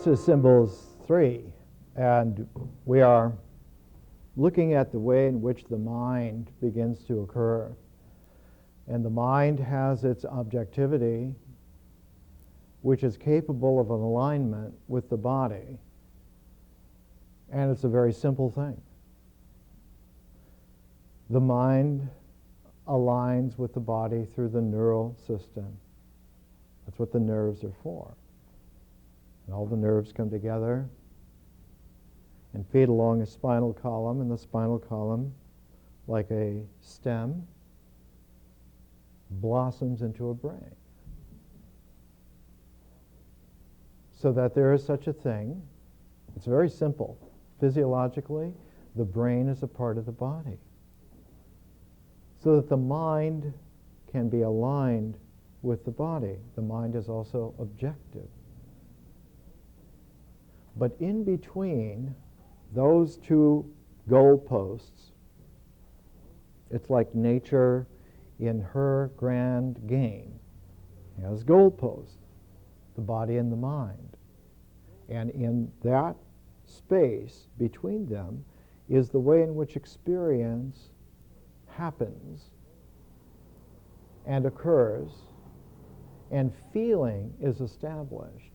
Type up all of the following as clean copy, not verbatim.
This is Symbols 3, and we are looking at the way in which the mind begins to occur. And the mind has its objectivity, which is capable of an alignment with the body. And it's a very simple thing. The mind aligns with the body through the neural system. That's what the nerves are for. And all the nerves come together and feed along a spinal column, and the spinal column, like a stem, blossoms into a brain. So that there is such a thing. It's very simple. Physiologically, the brain is a part of the body. So that the mind can be aligned with the body. The mind is also objective. But in between those two goalposts, it's like nature in her grand game has goalposts, the body and the mind. And in that space between them is the way in which experience happens and occurs, and feeling is established.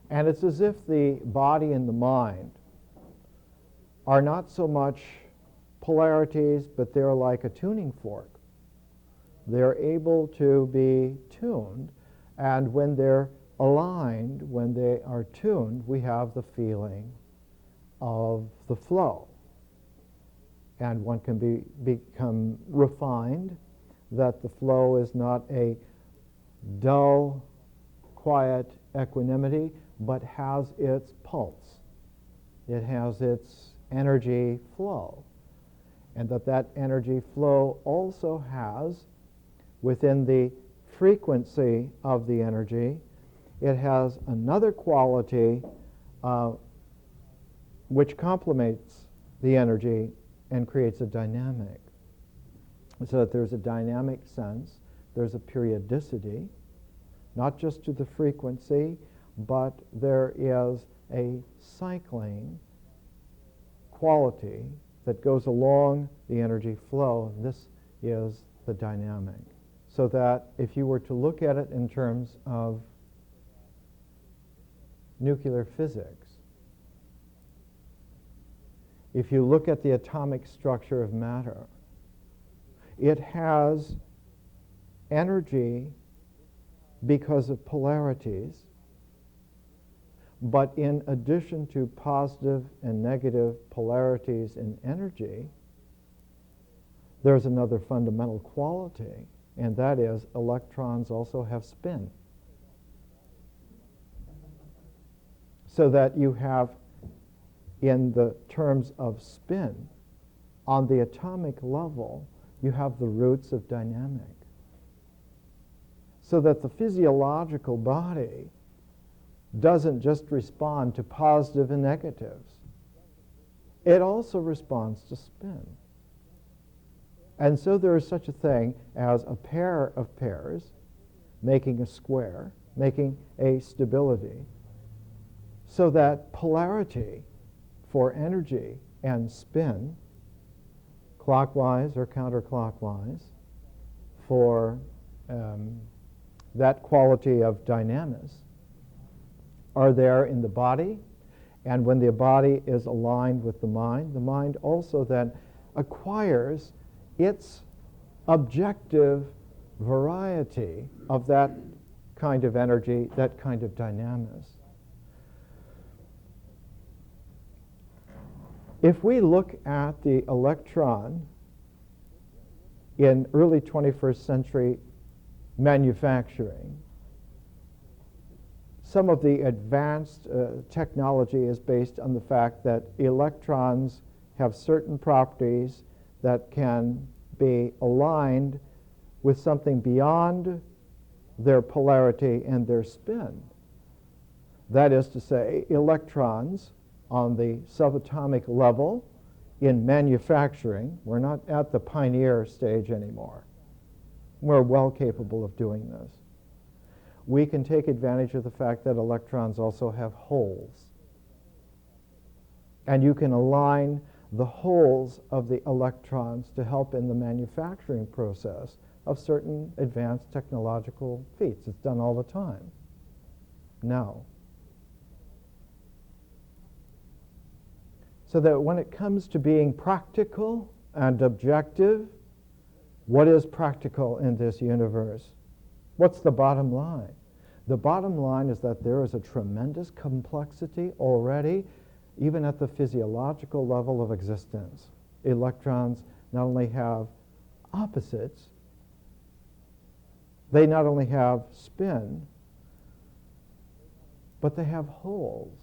And it's as if the body and the mind are not so much polarities, but they're like a tuning fork. They're able to be tuned, and when they're aligned, when they are tuned, we have the feeling of the flow. And one can become refined, that the flow is not a dull, quiet equanimity, but has its pulse. It has its energy flow. And that energy flow also has, within the frequency of the energy, it has another quality which complements the energy and creates a dynamic. So that there's a dynamic sense, there's a periodicity, not just to the frequency, but there is a cycling quality that goes along the energy flow. This is the dynamic. So that if you were to look at it in terms of nuclear physics, if you look at the atomic structure of matter, it has energy because of polarities, but in addition to positive and negative polarities in energy, there's another fundamental quality, and that is electrons also have spin. So that you have, in the terms of spin, on the atomic level, you have the roots of dynamic. So that the physiological body doesn't just respond to positive and negatives. It also responds to spin. And so there is such a thing as a pair of pairs making a square, making a stability, so that polarity for energy and spin, clockwise or counterclockwise, for that quality of dynamism, are there in the body. And when the body is aligned with the mind also then acquires its objective variety of that kind of energy, that kind of dynamism. If we look at the electron in early 21st century manufacturing, some of the advanced technology is based on the fact that electrons have certain properties that can be aligned with something beyond their polarity and their spin. That is to say, electrons on the subatomic level in manufacturing, we're not at the pioneer stage anymore. We're well capable of doing this. we can take advantage of the fact that electrons also have holes. And you can align the holes of the electrons to help in the manufacturing process of certain advanced technological feats. It's done all the time. Now, so that when it comes to being practical and objective, what is practical in this universe? What's the bottom line? The bottom line is that there is a tremendous complexity already, even at the physiological level of existence. Electrons not only have opposites, they not only have spin, but they have holes,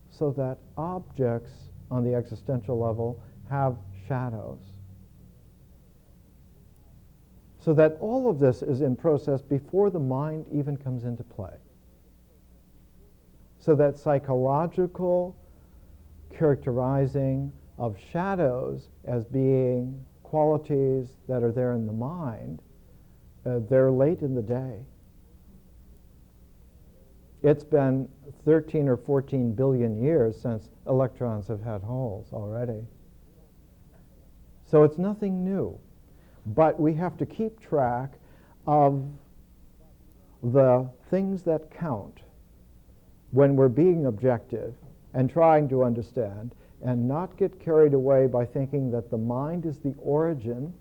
so that objects on the existential level have shadows. So that all of this is in process before the mind even comes into play. So that psychological characterizing of shadows as being qualities that are there in the mind, they're late in the day. It's been 13 or 14 billion years since electrons have had holes already. So it's nothing new. But we have to keep track of the things that count when we're being objective and trying to understand, and not get carried away by thinking that the mind is the origin,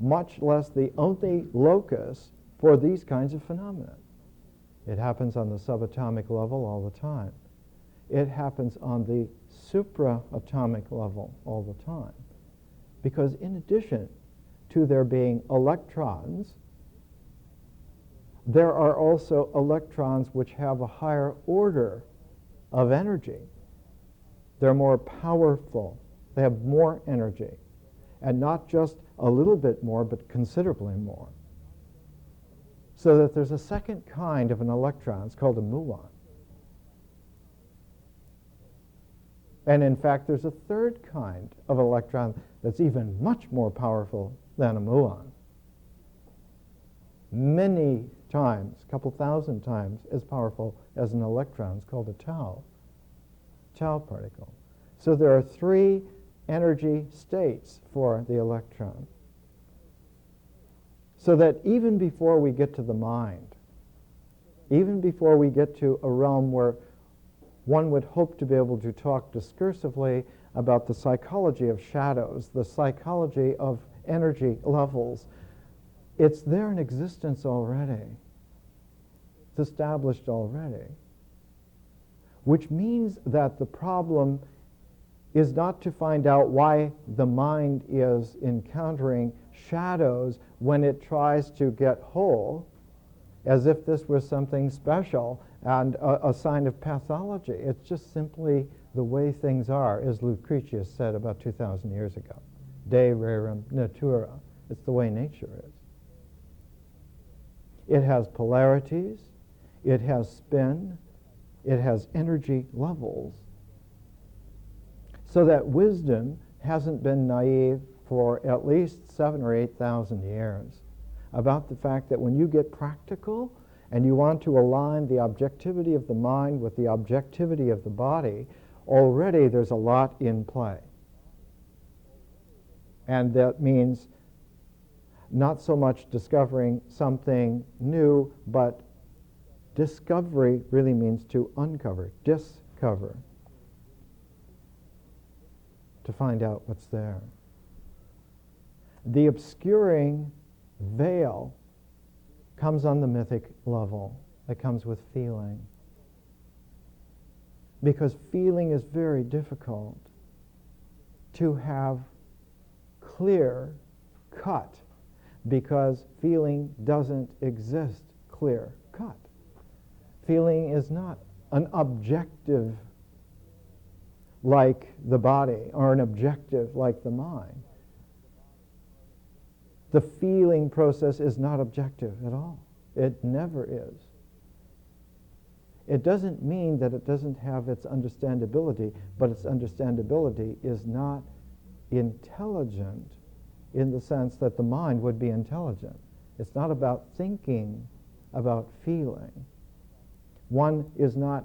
much less the only locus for these kinds of phenomena. It happens on the subatomic level all the time. It happens on the supraatomic level all the time. Because in addition to there being electrons, there are also electrons which have a higher order of energy. They're more powerful. They have more energy. And not just a little bit more, but considerably more. So that there's a second kind of an electron. It's called a muon. And in fact, there's a third kind of electron that's even much more powerful than a muon. Many times, a couple thousand times, as powerful as an electron. It's called a tau particle. So there are three energy states for the electron. So that even before we get to the mind, even before we get to a realm where one would hope to be able to talk discursively about the psychology of shadows, the psychology of energy levels, it's there in existence already. It's established already. Which means that the problem is not to find out why the mind is encountering shadows when it tries to get whole, as if this was something special and a sign of pathology. It's just simply the way things are, as Lucretius said about 2,000 years ago. De rerum natura. It's the way nature is. It has polarities. It has spin. It has energy levels. So that wisdom hasn't been naive for at least 7,000 or 8,000 years about the fact that when you get practical and you want to align the objectivity of the mind with the objectivity of the body, already there's a lot in play. And that means not so much discovering something new, but discovery really means to uncover, discover, to find out what's there. The obscuring veil comes on the mythic level. It comes with feeling. Because feeling is very difficult to have clear cut, because feeling doesn't exist clear cut. Feeling is not an objective like the body or an objective like the mind. The feeling process is not objective at all. It never is. It doesn't mean that it doesn't have its understandability, but its understandability is not intelligent in the sense that the mind would be intelligent. It's not about thinking, about feeling. one is not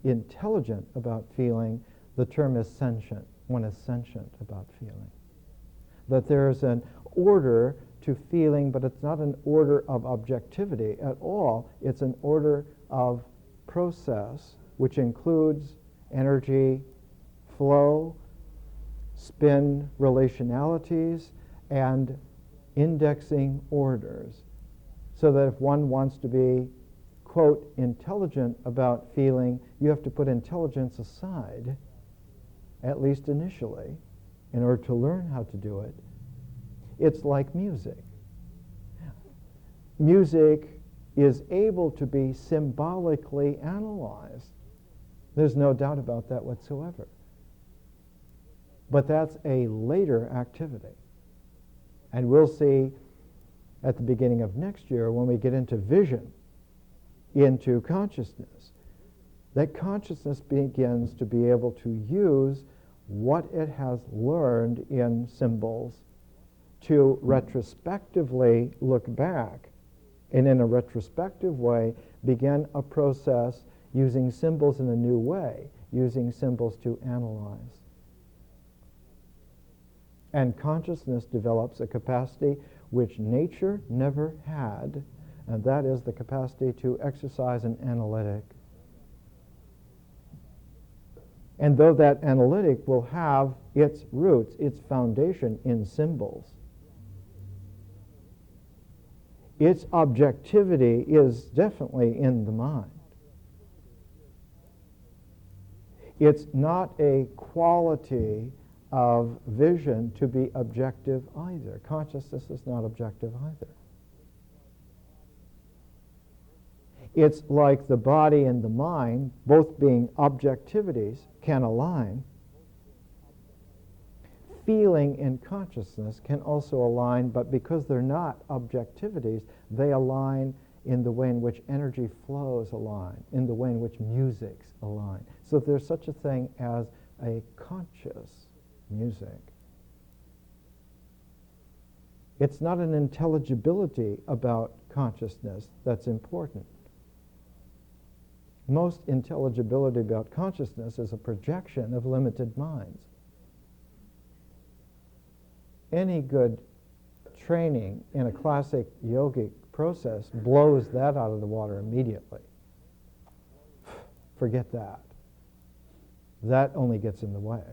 intelligent about feeling, the term is sentient. One is sentient about feeling. That there's an order to feeling, but it's not an order of objectivity at all. It's an order of process, which includes energy flow, spin relationalities, and indexing orders. So that if one wants to be, quote, intelligent about feeling, you have to put intelligence aside, at least initially, in order to learn how to do it. It's like music. Music is able to be symbolically analyzed. There's no doubt about that whatsoever. But that's a later activity. And we'll see at the beginning of next year, when we get into vision, into consciousness, that consciousness begins to be able to use what it has learned in symbols to retrospectively look back, and in a retrospective way begin a process using symbols in a new way, using symbols to analyze. And consciousness develops a capacity which nature never had, and that is the capacity to exercise an analytic. And though that analytic will have its roots, its foundation in symbols, its objectivity is definitely in the mind. It's not a quality of vision to be objective either. Consciousness is not objective either. It's like the body and the mind, both being objectivities, can align. Feeling and consciousness can also align, but because they're not objectivities, they align in the way in which energy flows align, in the way in which musics align. So there's such a thing as a conscious music. It's not an intelligibility about consciousness that's important. Most intelligibility about consciousness is a projection of limited minds. Any good training in a classic yogic process blows that out of the water immediately. Forget that. That only gets in the way.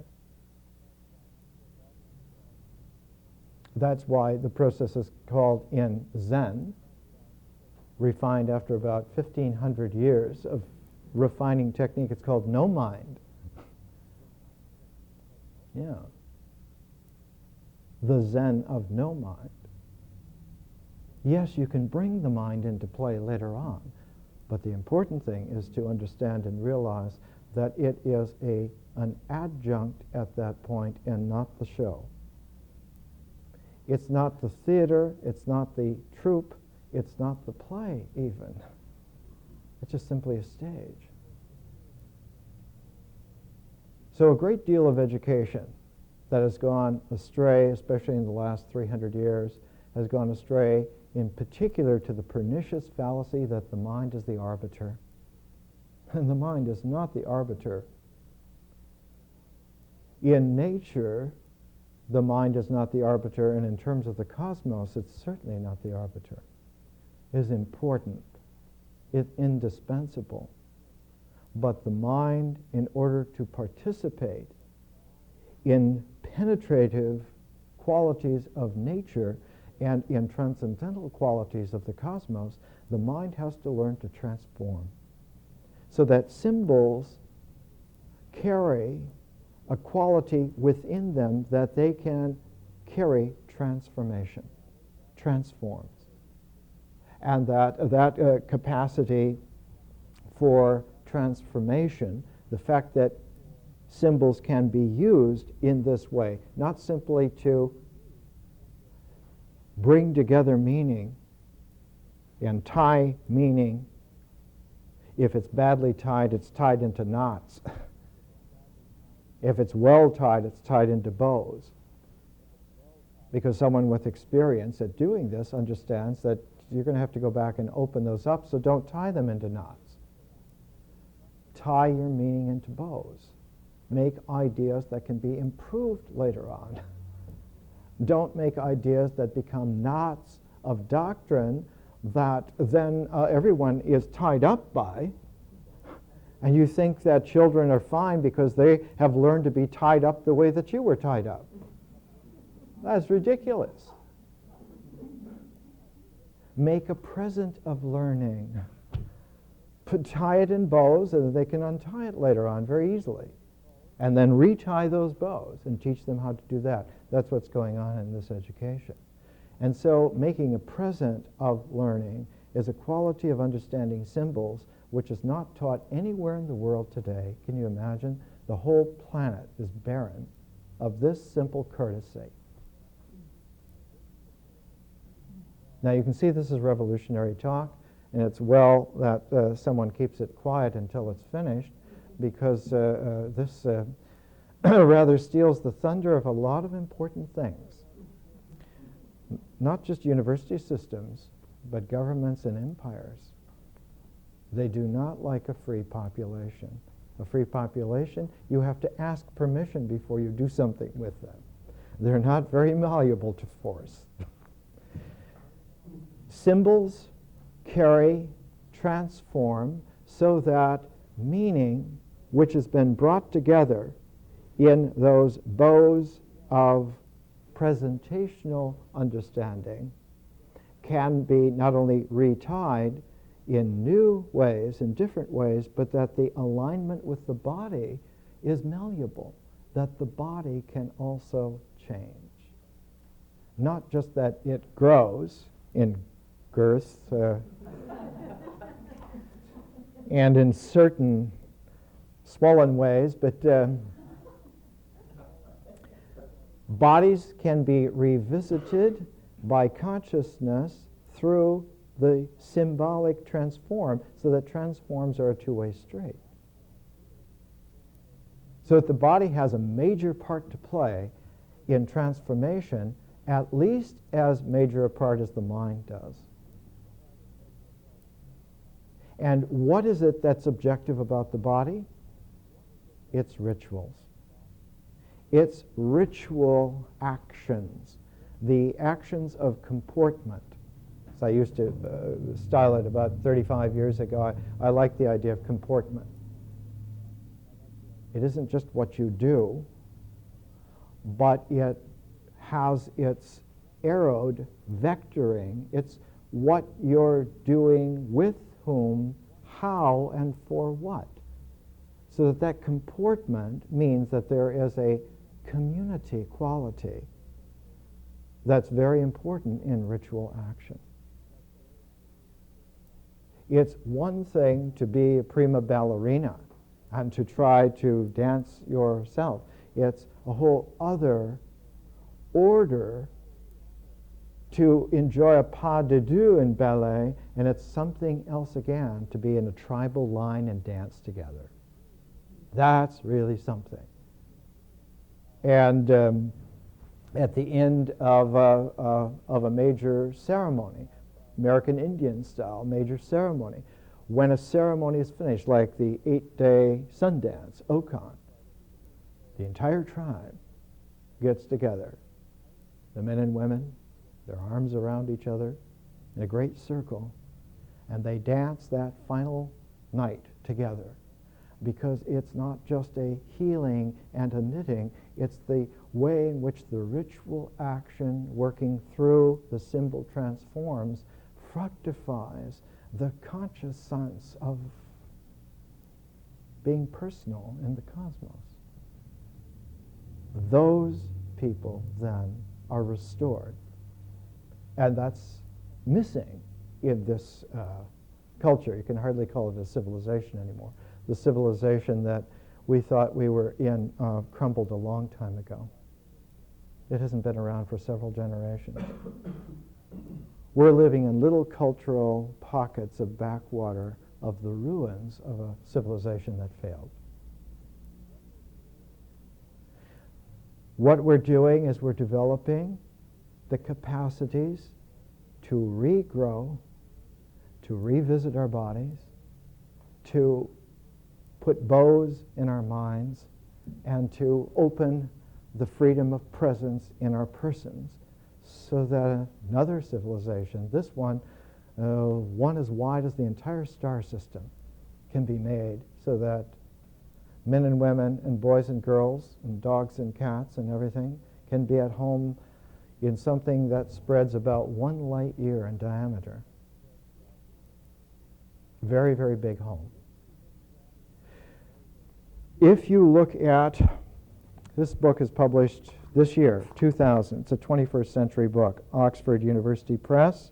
That's why the process is called in Zen, refined after about 1,500 years of refining technique, it's called no mind. Yeah. The Zen of no mind. Yes, you can bring the mind into play later on, but the important thing is to understand and realize that it is an adjunct at that point and not the show. It's not the theater, it's not the troupe, it's not the play even. It's just simply a stage. So a great deal of education that has gone astray, especially in the last 300 years, has gone astray in particular to the pernicious fallacy that the mind is the arbiter. And the mind is not the arbiter. In nature, the mind is not the arbiter, and in terms of the cosmos, it's certainly not the arbiter. It is important. It's indispensable. But the mind, in order to participate in penetrative qualities of nature and in transcendental qualities of the cosmos, the mind has to learn to transform. So that symbols carry a quality within them that they can carry transformation, transforms. And that capacity for transformation, the fact that symbols can be used in this way, not simply to bring together meaning and tie meaning. If it's badly tied, it's tied into knots. If it's well tied, it's tied into bows. Because someone with experience at doing this understands that you're going to have to go back and open those up, so don't tie them into knots. tie your meaning into bows. Make ideas that can be improved later on. Don't make ideas that become knots of doctrine that then everyone is tied up by, and you think that children are fine because they have learned to be tied up the way that you were tied up. That's ridiculous. Make a present of learning. Tie it in bows and they can untie it later on very easily. And then retie those bows and teach them how to do that. That's what's going on in this education. And so making a present of learning is a quality of understanding symbols which is not taught anywhere in the world today. Can you imagine? The whole planet is barren of this simple courtesy. Now you can see this is revolutionary talk, and it's well that someone keeps it quiet until it's finished, because this rather steals the thunder of a lot of important things. Not just university systems, but governments and empires. They do not like a free population. A free population, you have to ask permission before you do something with them. They're not very malleable to force. Symbols carry, transform, so that meaning, which has been brought together in those bows of presentational understanding, can be not only retied in new ways, in different ways, but that the alignment with the body is malleable, that the body can also change. Not just that it grows in girth and in certain swollen ways, but bodies can be revisited by consciousness through the symbolic transform, so that transforms are a two-way street. So that the body has a major part to play in transformation, at least as major a part as the mind does. And what is it that's objective about the body? It's rituals. It's ritual actions, the actions of comportment. So I used to style it about 35 years ago. I like the idea of comportment. It isn't just what you do, but it has its arrowed vectoring. It's what you're doing with whom, how, and for what. So that comportment means that there is a community quality that's very important in ritual action. It's one thing to be a prima ballerina and to try to dance yourself. It's a whole other order to enjoy a pas de deux in ballet, and it's something else again to be in a tribal line and dance together. That's really something. And at the end of a major ceremony, American Indian style major ceremony, when a ceremony is finished, like the 8-day Sundance, Okan, the entire tribe gets together, the men and women, their arms around each other in a great circle, and they dance that final night together, because it's not just a healing and a knitting, it's the way in which the ritual action working through the symbol transforms, fructifies the conscious sense of being personal in the cosmos. Those people then are restored. And that's missing in this culture. You can hardly call it a civilization anymore. The civilization that we thought we were in crumbled a long time ago. It hasn't been around for several generations. We're living in little cultural pockets of backwater of the ruins of a civilization that failed. What we're doing is we're developing the capacities to regrow, to revisit our bodies, to put bows in our minds and to open the freedom of presence in our persons, so that another civilization, this one, one as wide as the entire star system, can be made, so that men and women and boys and girls and dogs and cats and everything can be at home in something that spreads about 1 light year in diameter. Very, very big home. If you look at, this book is published this year, 2000. It's a 21st century book, Oxford University Press.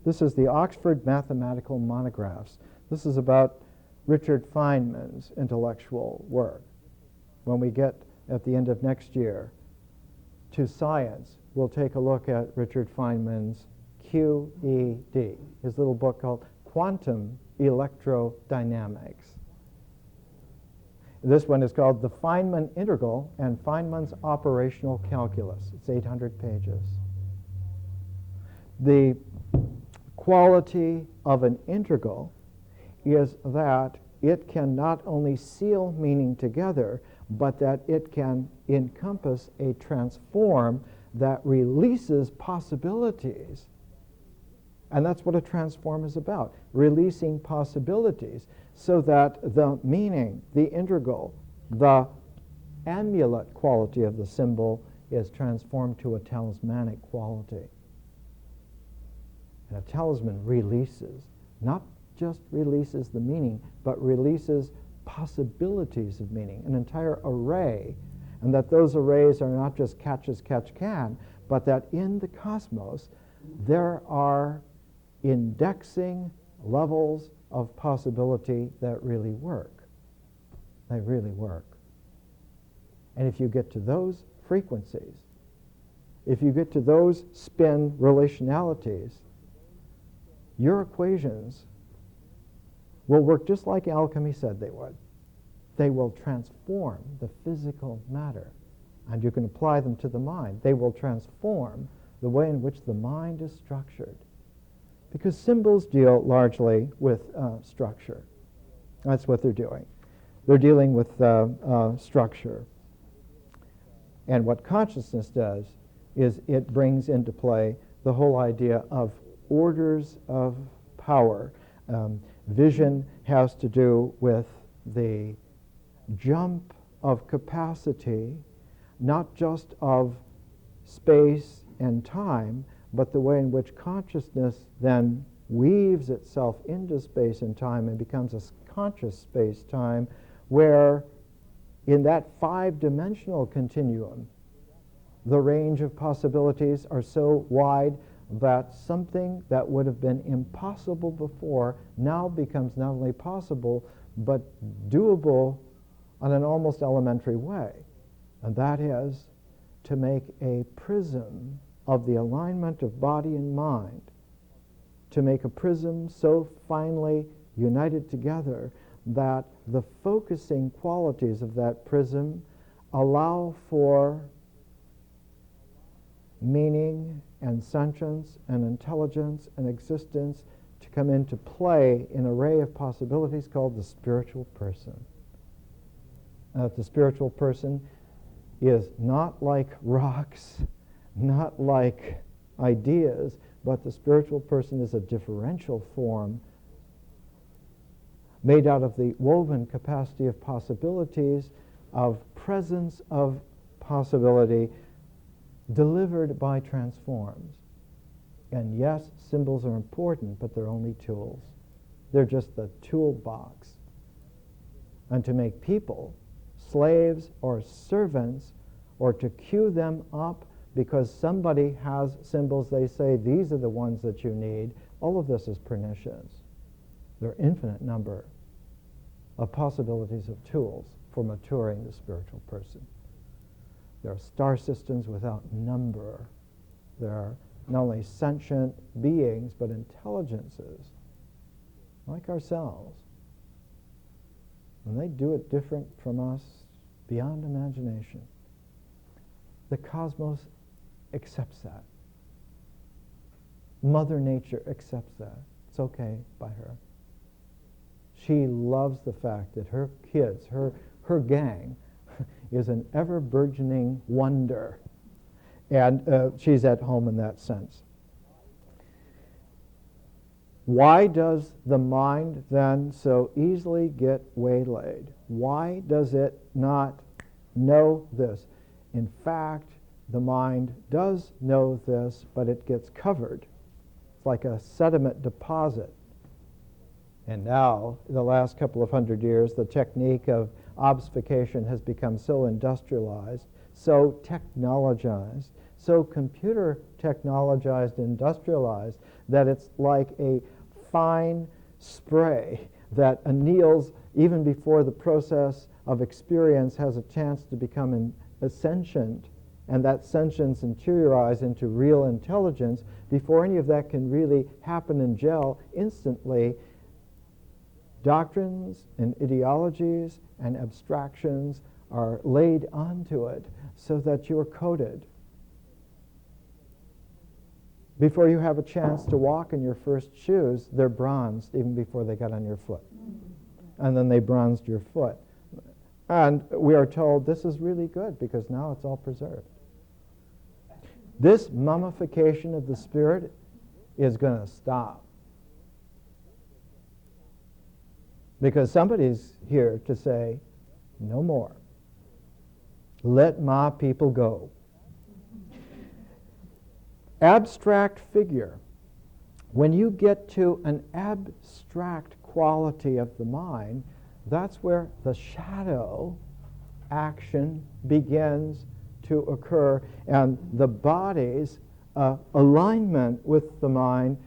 This is the Oxford Mathematical Monographs. This is about Richard Feynman's intellectual work. When we get at the end of next year to science, we'll take a look at Richard Feynman's QED, his little book called Quantum Electrodynamics. This one is called The Feynman Integral and Feynman's Operational Calculus. It's 800 pages. The quality of an integral is that it can not only seal meaning together, but that it can encompass a transform that releases possibilities. And that's what a transform is about, releasing possibilities, so that the meaning, the integral, the amulet quality of the symbol is transformed to a talismanic quality. And a talisman releases, not just releases the meaning, but releases possibilities of meaning, an entire array, and that those arrays are not just catch as catch can, but that in the cosmos there are indexing levels of possibility that really work. They really work. And if you get to those frequencies, if you get to those spin relationalities, your equations will work just like alchemy said they would. They will transform the physical matter, and you can apply them to the mind. They will transform the way in which the mind is structured, because symbols deal largely with structure. That's what they're doing. They're dealing with structure. And what consciousness does is it brings into play the whole idea of orders of power. Vision has to do with the jump of capacity, not just of space and time, but the way in which consciousness then weaves itself into space and time and becomes a conscious space-time, where in that 5-dimensional continuum, the range of possibilities are so wide that something that would have been impossible before now becomes not only possible, but doable on an almost elementary way. And that is to make a prism of the alignment of body and mind, to make a prism so finely united together that the focusing qualities of that prism allow for meaning and sentience and intelligence and existence to come into play in an array of possibilities called the spiritual person. The spiritual person is not like rocks, not like ideas, but the spiritual person is a differential form made out of the woven capacity of possibilities, of presence of possibility, delivered by transforms. And yes, symbols are important, but they're only tools. They're just the toolbox. And to make people slaves or servants, or to cue them up because somebody has symbols, they say these are the ones that you need, all of this is pernicious. There are infinite number of possibilities of tools for maturing the spiritual person. There are star systems without number. There are not only sentient beings, but intelligences like ourselves. And they do it different from us beyond imagination. The cosmos accepts that. Mother Nature accepts that. It's okay by her. She loves the fact that her kids, her gang, is an ever-burgeoning wonder. And she's at home in that sense. Why does the mind then so easily get waylaid? Why does it not know this? In fact, the mind does know this, but it gets covered. It's like a sediment deposit. And now, in the last couple of 100 years, the technique of obfuscation has become so industrialized, so technologized, so computer technologized, industrialized, that it's like a fine spray that anneals even before the process of experience has a chance to become sentient, and that sentience interiorize into real intelligence. Before any of that can really happen and gel instantly, doctrines and ideologies and abstractions are laid onto it so that you're coated. Before you have a chance to walk in your first shoes, they're bronzed even before they got on your foot. And then they bronzed your foot. And we are told this is really good because now it's all preserved. This mummification of the spirit is going to stop. Because somebody's here to say, no more. Let my people go. Abstract figure. When you get to an abstract quality of the mind, that's where the shadow action begins to occur, and the body's alignment with the mind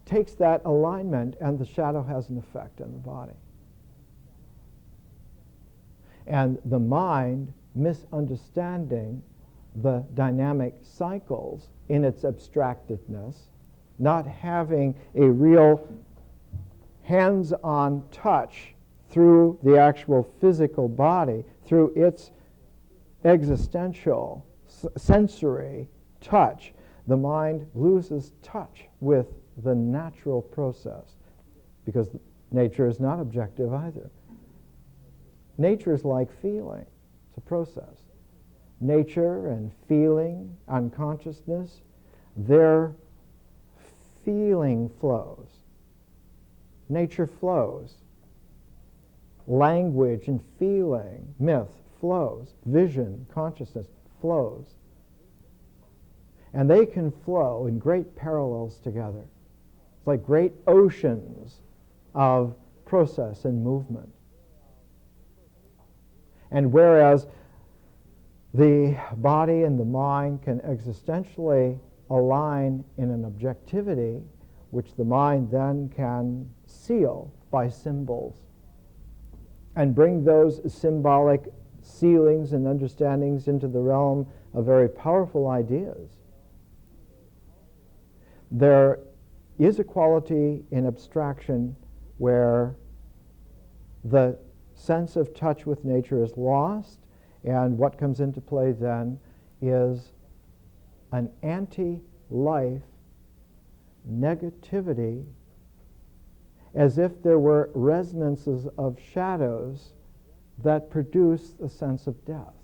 takes that alignment, and the shadow has an effect on the body. And the mind, misunderstanding the dynamic cycles in its abstractedness, not having a real hands-on touch through the actual physical body, through its existential sensory touch, the mind loses touch with the natural process, because nature is not objective either. Nature is like feeling. It's a process. Nature and feeling, unconsciousness, their feeling flows. Nature flows. Language and feeling, myth flows. Vision, consciousness flows. And they can flow in great parallels together. It's like great oceans of process and movement. And whereas the body and the mind can existentially align in an objectivity, which the mind then can seal by symbols, and bring those symbolic sealings and understandings into the realm of very powerful ideas. There is a quality in abstraction where the sense of touch with nature is lost, and what comes into play then is an anti-life negativity, as if there were resonances of shadows that produce a sense of death.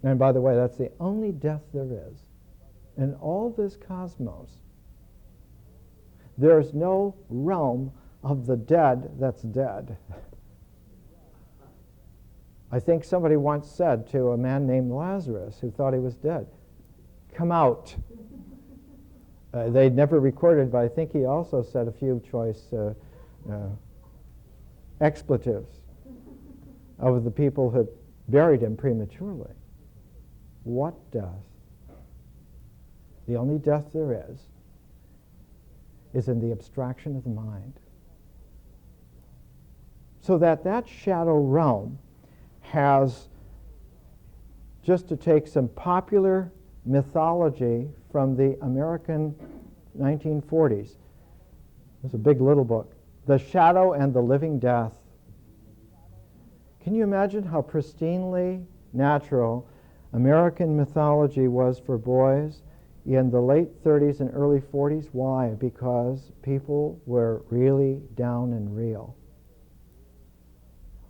And by the way, that's the only death there is. In all this cosmos, there's no realm of the dead that's dead. I think somebody once said to a man named Lazarus, who thought he was dead, "Come out." They'd never recorded, but I think he also said a few choice expletives of the people who had buried him prematurely. What death? The only death there is in the abstraction of the mind. So that shadow realm has, just to take some popular mythology from the American 1940s. It's a big little book. The Shadow and the Living Death. Can you imagine how pristinely natural American mythology was for boys in the late 30s and early 40s. Why? Because people were really down and real.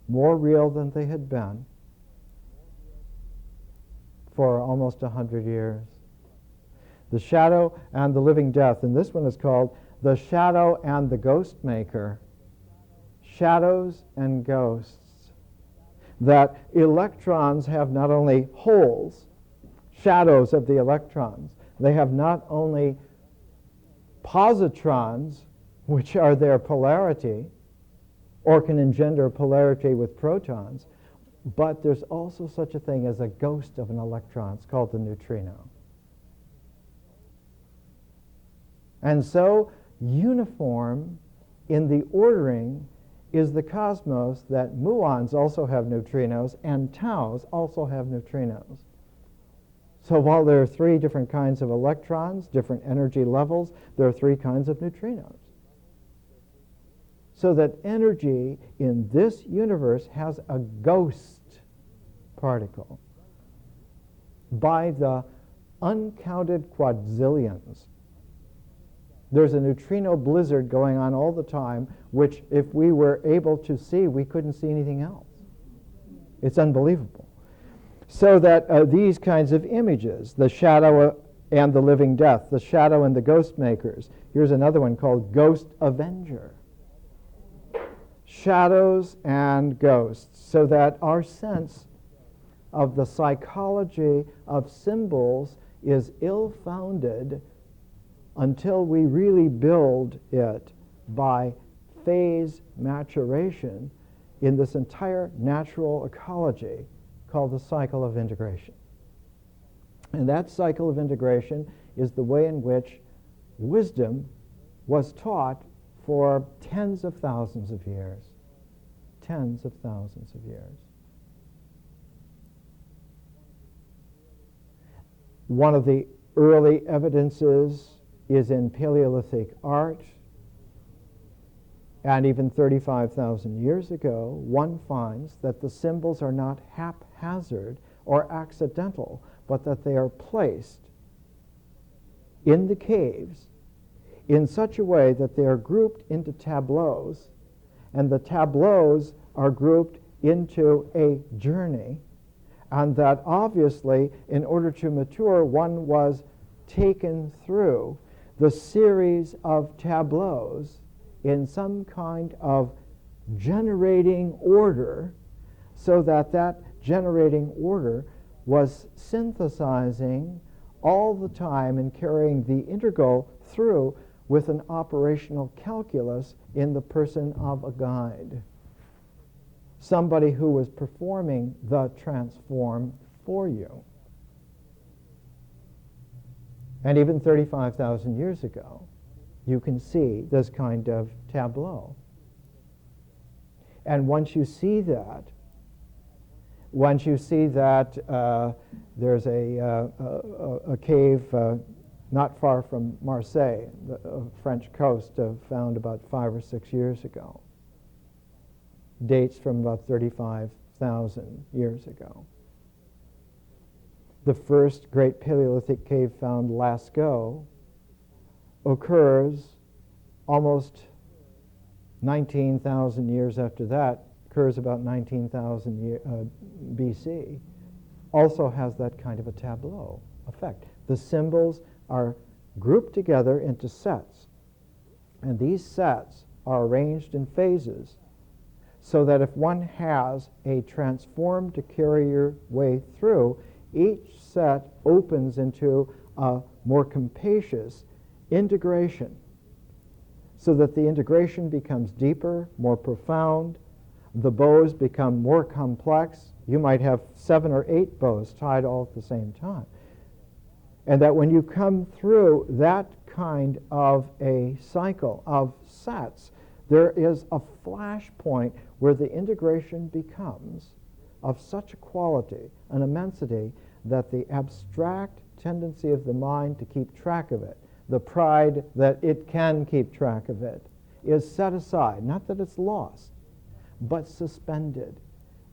More real than they had been for almost 100 years. The Shadow and the Living Death, and this one is called The Shadow and the Ghost Maker. Shadows and ghosts. That electrons have not only holes, shadows of the electrons, they have not only positrons, which are their polarity, or can engender polarity with protons, but there's also such a thing as a ghost of an electron. It's called the neutrino. And so, uniform in the ordering is the cosmos that muons also have neutrinos and taus also have neutrinos. So while there are three different kinds of electrons, different energy levels, there are three kinds of neutrinos. So that energy in this universe has a ghost particle by the uncounted quadzillions. There's a neutrino blizzard going on all the time, which if we were able to see, we couldn't see anything else. It's unbelievable. So that these kinds of images, the shadow and the living death, the shadow and the ghost makers. Here's another one called Ghost Avenger. Shadows and ghosts, so that our sense of the psychology of symbols is ill-founded until we really build it by phase maturation in this entire natural ecology called the cycle of integration. And that cycle of integration is the way in which wisdom was taught for tens of thousands of years. Tens of thousands of years. One of the early evidences is in Paleolithic art, and even 35,000 years ago, one finds that the symbols are not haphazard or accidental, but that they are placed in the caves in such a way that they are grouped into tableaus, and the tableaus are grouped into a journey, and that obviously, in order to mature, one was taken through the series of tableaus in some kind of generating order, so that that generating order was synthesizing all the time and carrying the integral through with an operational calculus in the person of a guide. Somebody who was performing the transform for you. And even 35,000 years ago, you can see this kind of tableau. And once you see that, there's a cave not far from Marseille, the French coast, found about 5 or 6 years ago. Dates from about 35,000 years ago. The first great Paleolithic cave found, Lascaux, occurs almost 19,000 years after that, occurs about 19,000 BC, also has that kind of a tableau effect. The symbols are grouped together into sets, and these sets are arranged in phases, so that if one has a transform to carry your way through, each set opens into a more capacious integration, so that the integration becomes deeper, more profound. The bows become more complex. You might have 7 or 8 bows tied all at the same time. And that when you come through that kind of a cycle of sets, there is a flash point where the integration becomes of such a quality, an immensity, that the abstract tendency of the mind to keep track of it, the pride that it can keep track of it, is set aside. Not that it's lost, but suspended.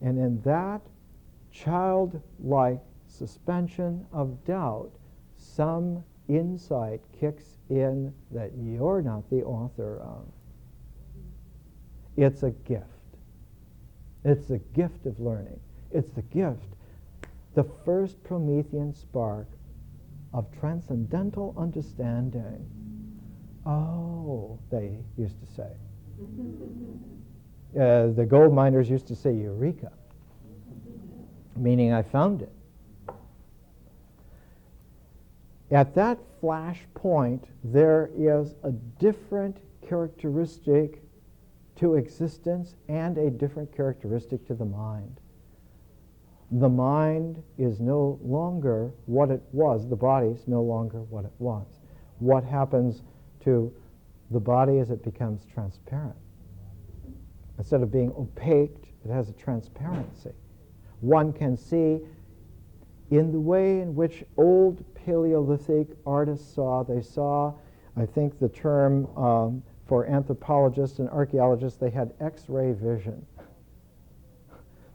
And in that childlike suspension of doubt, some insight kicks in that you're not the author of. It's a gift. It's the gift of learning. It's the gift, the first Promethean spark of transcendental understanding. Oh, they used to say. The gold miners used to say eureka, meaning I found it. At that flash point, there is a different characteristic to existence and a different characteristic to the mind. The mind is no longer what it was. The body is no longer what it was. What happens to the body is it becomes transparent. Instead of being opaque, it has a transparency. One can see in the way in which old Paleolithic artists saw. They saw, I think the term for anthropologists and archaeologists, they had X-ray vision.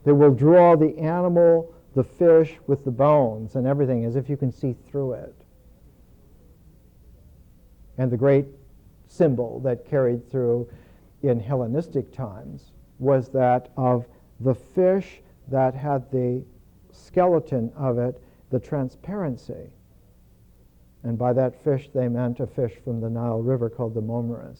They will draw the animal, the fish, with the bones and everything as if you can see through it. And the great symbol that carried through in Hellenistic times was that of the fish that had the skeleton of it, the transparency. And by that fish they meant a fish from the Nile River called the Momerus.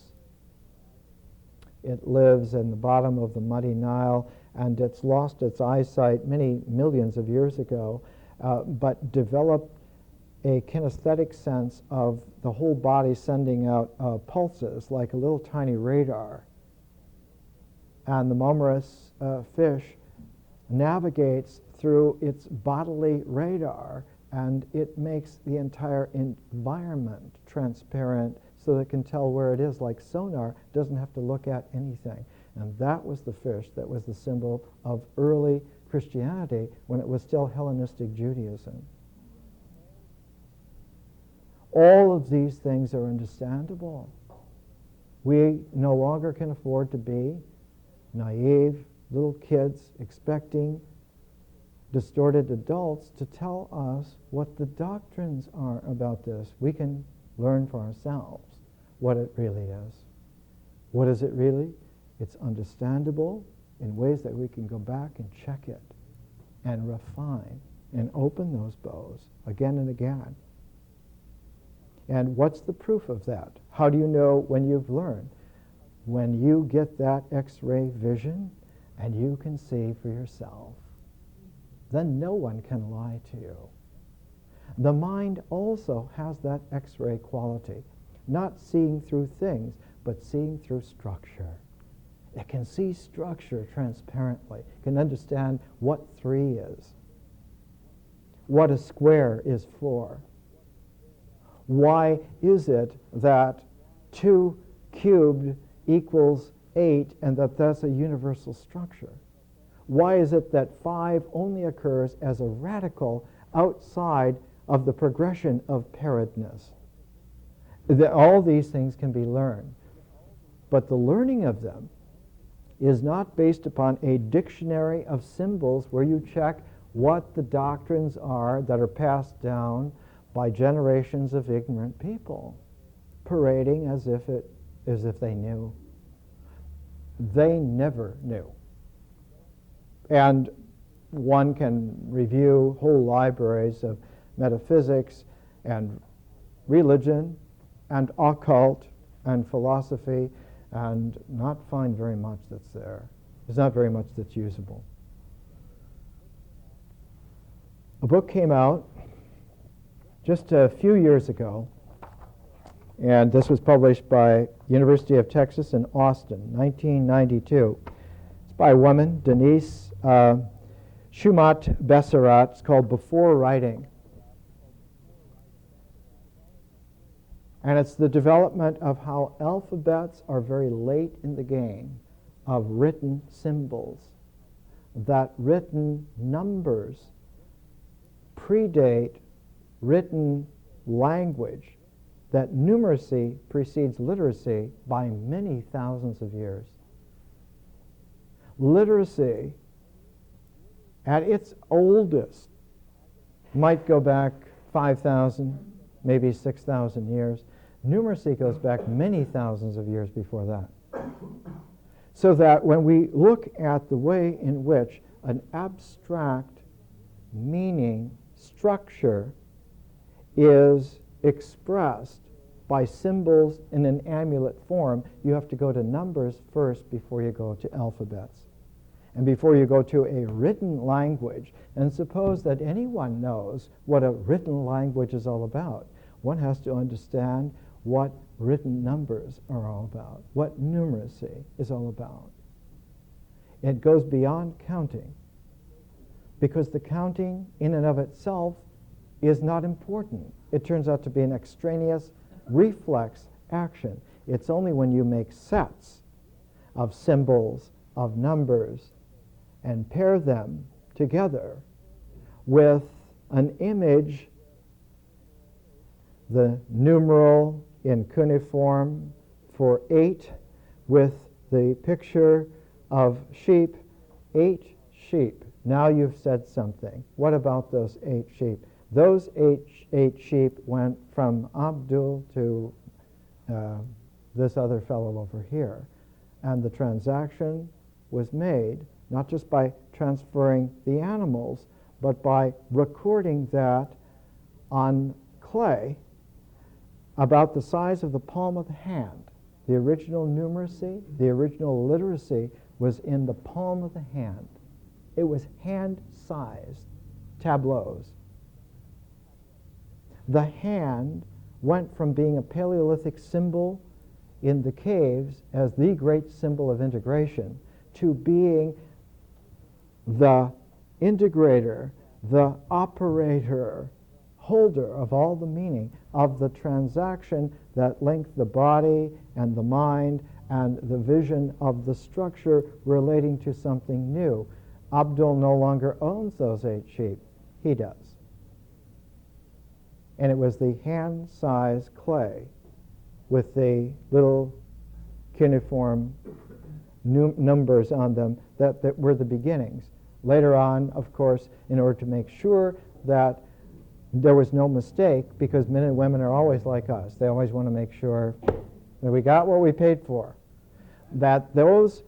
It lives in the bottom of the muddy Nile, and it's lost its eyesight many millions of years ago, but developed a kinesthetic sense of the whole body sending out pulses like a little tiny radar. And the Momerus fish navigates through its bodily radar, and it makes the entire environment transparent so that it can tell where it is, like sonar, doesn't have to look at anything. And that was the fish that was the symbol of early Christianity when it was still Hellenistic Judaism. All of these things are understandable. We no longer can afford to be naive little kids expecting distorted adults to tell us what the doctrines are about this. We can learn for ourselves what it really is. What is it really? It's understandable in ways that we can go back and check it and refine and open those bows again and again. And what's the proof of that? How do you know when you've learned? When you get that X-ray vision and you can see for yourself, then no one can lie to you. The mind also has that X-ray quality, not seeing through things, but seeing through structure. It can see structure transparently. It can understand what 3 is, what a square is for. Why is it that 2 cubed equals 8 and that that's a universal structure? Why is it that 5 only occurs as a radical outside of the progression of pairedness? All these things can be learned, but the learning of them is not based upon a dictionary of symbols where you check what the doctrines are that are passed down by generations of ignorant people, parading as if they knew. They never knew. And one can review whole libraries of metaphysics and religion and occult and philosophy and not find very much that's there. There's not very much that's usable. A book came out just a few years ago, and this was published by University of Texas in Austin, 1992. It's by a woman, Denise Shumat-Besserat. It's called Before Writing. And it's the development of how alphabets are very late in the game of written symbols, that written numbers predate written language, that numeracy precedes literacy by many thousands of years. Literacy, at its oldest, might go back 5,000, maybe 6,000 years. Numeracy goes back many thousands of years before that. So that when we look at the way in which an abstract meaning structure is expressed by symbols in an amulet form, you have to go to numbers first before you go to alphabets. And before you go to a written language, and suppose that anyone knows what a written language is all about, one has to understand what written numbers are all about, what numeracy is all about. It goes beyond counting, because the counting in and of itself is not important. It turns out to be an extraneous reflex action. It's only when you make sets of symbols, of numbers, and pair them together with an image, the numeral in cuneiform for 8, with the picture of sheep, 8 sheep. Now you've said something. What about those 8 sheep? Those eight sheep went from Abdul to this other fellow over here. And the transaction was made not just by transferring the animals, but by recording that on clay about the size of the palm of the hand. The original numeracy, the original literacy was in the palm of the hand. It was hand-sized tableaus. The hand went from being a Paleolithic symbol in the caves as the great symbol of integration to being the integrator, the operator, holder of all the meaning of the transaction that linked the body and the mind and the vision of the structure relating to something new. Abdul no longer owns those 8 sheep. He does. And it was the hand-sized clay with the little cuneiform numbers on them that were the beginnings. Later on, of course, in order to make sure that there was no mistake, because men and women are always like us. They always want to make sure that we got what we paid for. That those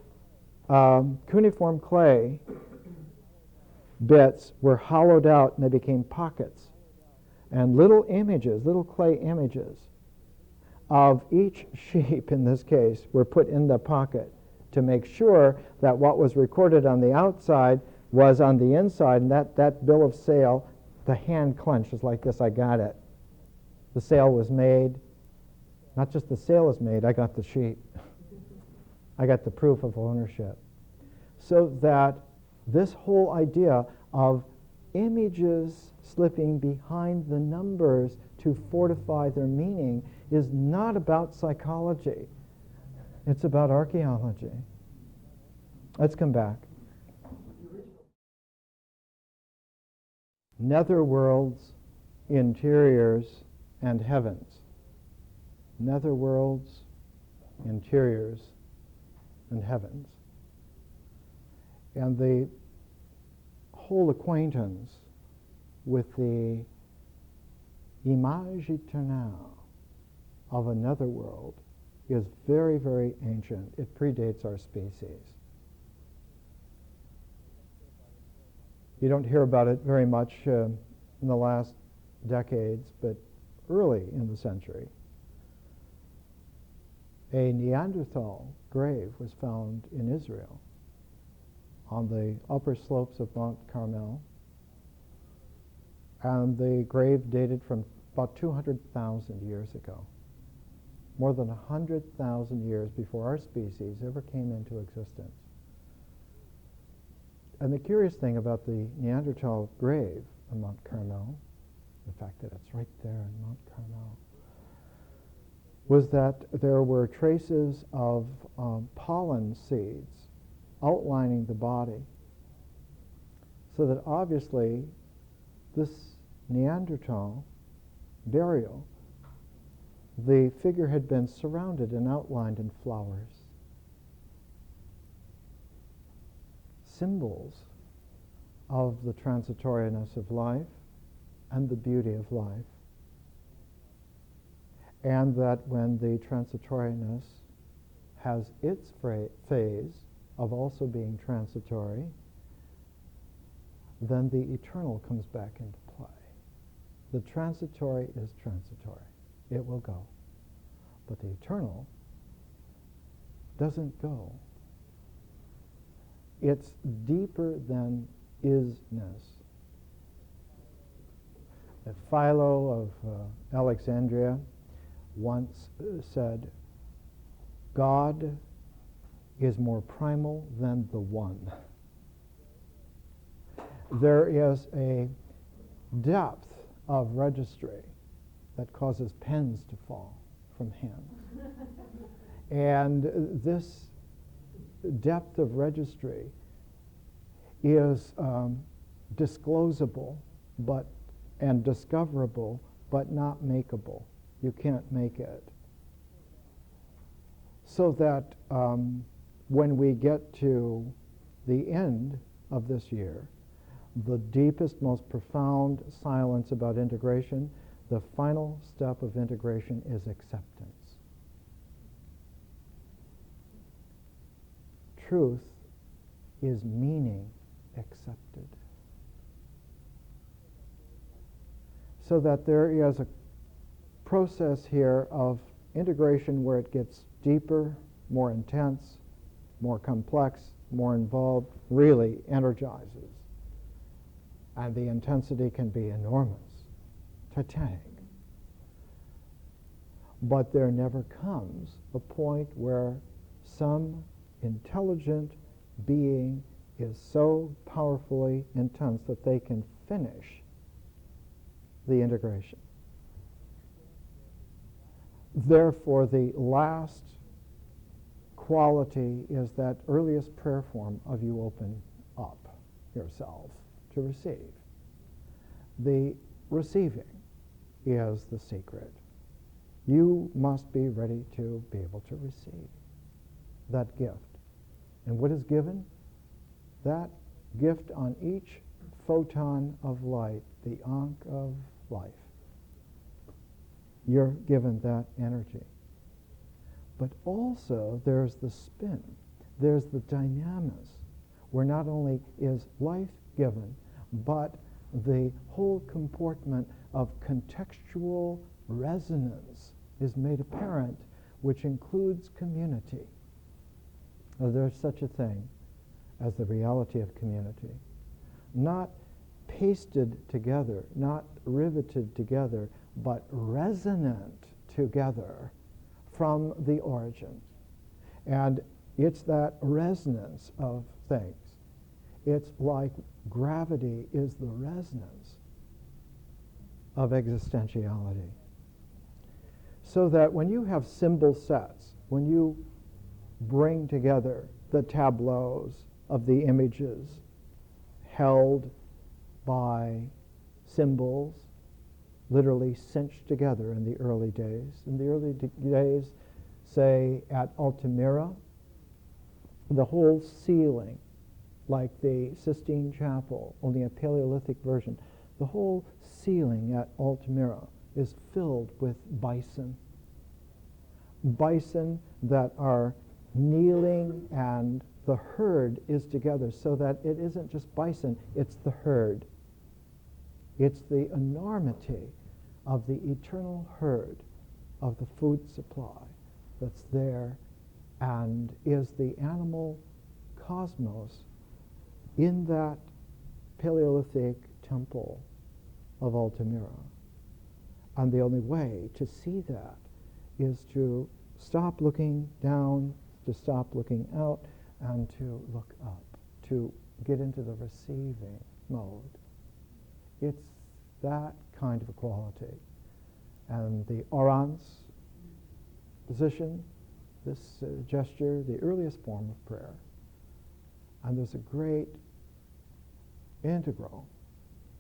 cuneiform clay bits were hollowed out and they became pockets. And little images, little clay images of each sheep in this case were put in the pocket to make sure that what was recorded on the outside was on the inside, and that bill of sale, the hand clenched was like this: I got it. The sale was made. Not just the sale was made, I got the sheep. I got the proof of ownership. So that this whole idea of images slipping behind the numbers to fortify their meaning is not about psychology. It's about archaeology. Let's come back. Netherworlds, interiors, and heavens. Netherworlds, interiors, and heavens. And the whole acquaintance with the image éternelle of a netherworld is very, very ancient. It predates our species. You don't hear about it very much in the last decades, but early in the century, a Neanderthal grave was found in Israel on the upper slopes of Mount Carmel, and the grave dated from about 200,000 years ago, more than 100,000 years before our species ever came into existence. And the curious thing about the Neanderthal grave on Mount Carmel, the fact that it's right there in Mount Carmel, was that there were traces of pollen seeds outlining the body, so that obviously this Neanderthal burial, the figure had been surrounded and outlined in flowers, symbols of the transitoriness of life and the beauty of life. and that when the transitoriness has its phase of also being transitory, then the eternal comes back into play. The transitory is transitory. It will go. But the eternal doesn't go. It's deeper than isness. Philo of Alexandria once said, God is more primal than the one. There is a depth of registry that causes pens to fall from hands. And this depth of registry is disclosable and discoverable, but not makeable. You can't make it. So that when we get to the end of this year, the deepest, most profound silence about integration, the final step of integration is acceptance. Truth is meaning accepted. So that there is a process here of integration where it gets deeper, more intense, more complex, more involved, really energizes. And the intensity can be enormous, titanic. But there never comes a point where some intelligent being is so powerfully intense that they can finish the integration. Therefore, the last quality is that earliest prayer form of you open up yourself to receive. The receiving is the secret. You must be ready to be able to receive that gift. And what is given? That gift on each photon of light, the ankh of life. You're given that energy. But also there's the spin. There's the dynamis, where not only is life given, but the whole comportment of contextual resonance is made apparent, which includes community. There's such a thing as the reality of community. Not pasted together, not riveted together, but resonant together from the origin. And it's that resonance of things. It's like gravity is the resonance of existentiality. So that when you have symbol sets, when you bring together the tableaus of the images held by symbols, literally cinched together in the early days. In the early days, say at Altamira, the whole ceiling, like the Sistine Chapel, only a Paleolithic version, the whole ceiling at Altamira is filled with bison. Bison that are kneeling, and the herd is together, so that it isn't just bison, it's the herd. It's the enormity of the eternal herd of the food supply that's there and is the animal cosmos in that Paleolithic temple of Altamira. And the only way to see that is to stop looking down, to stop looking out, and to look up, to get into the receiving mode. It's that kind of a quality. And the orans position, this gesture, the earliest form of prayer. And there's a great integral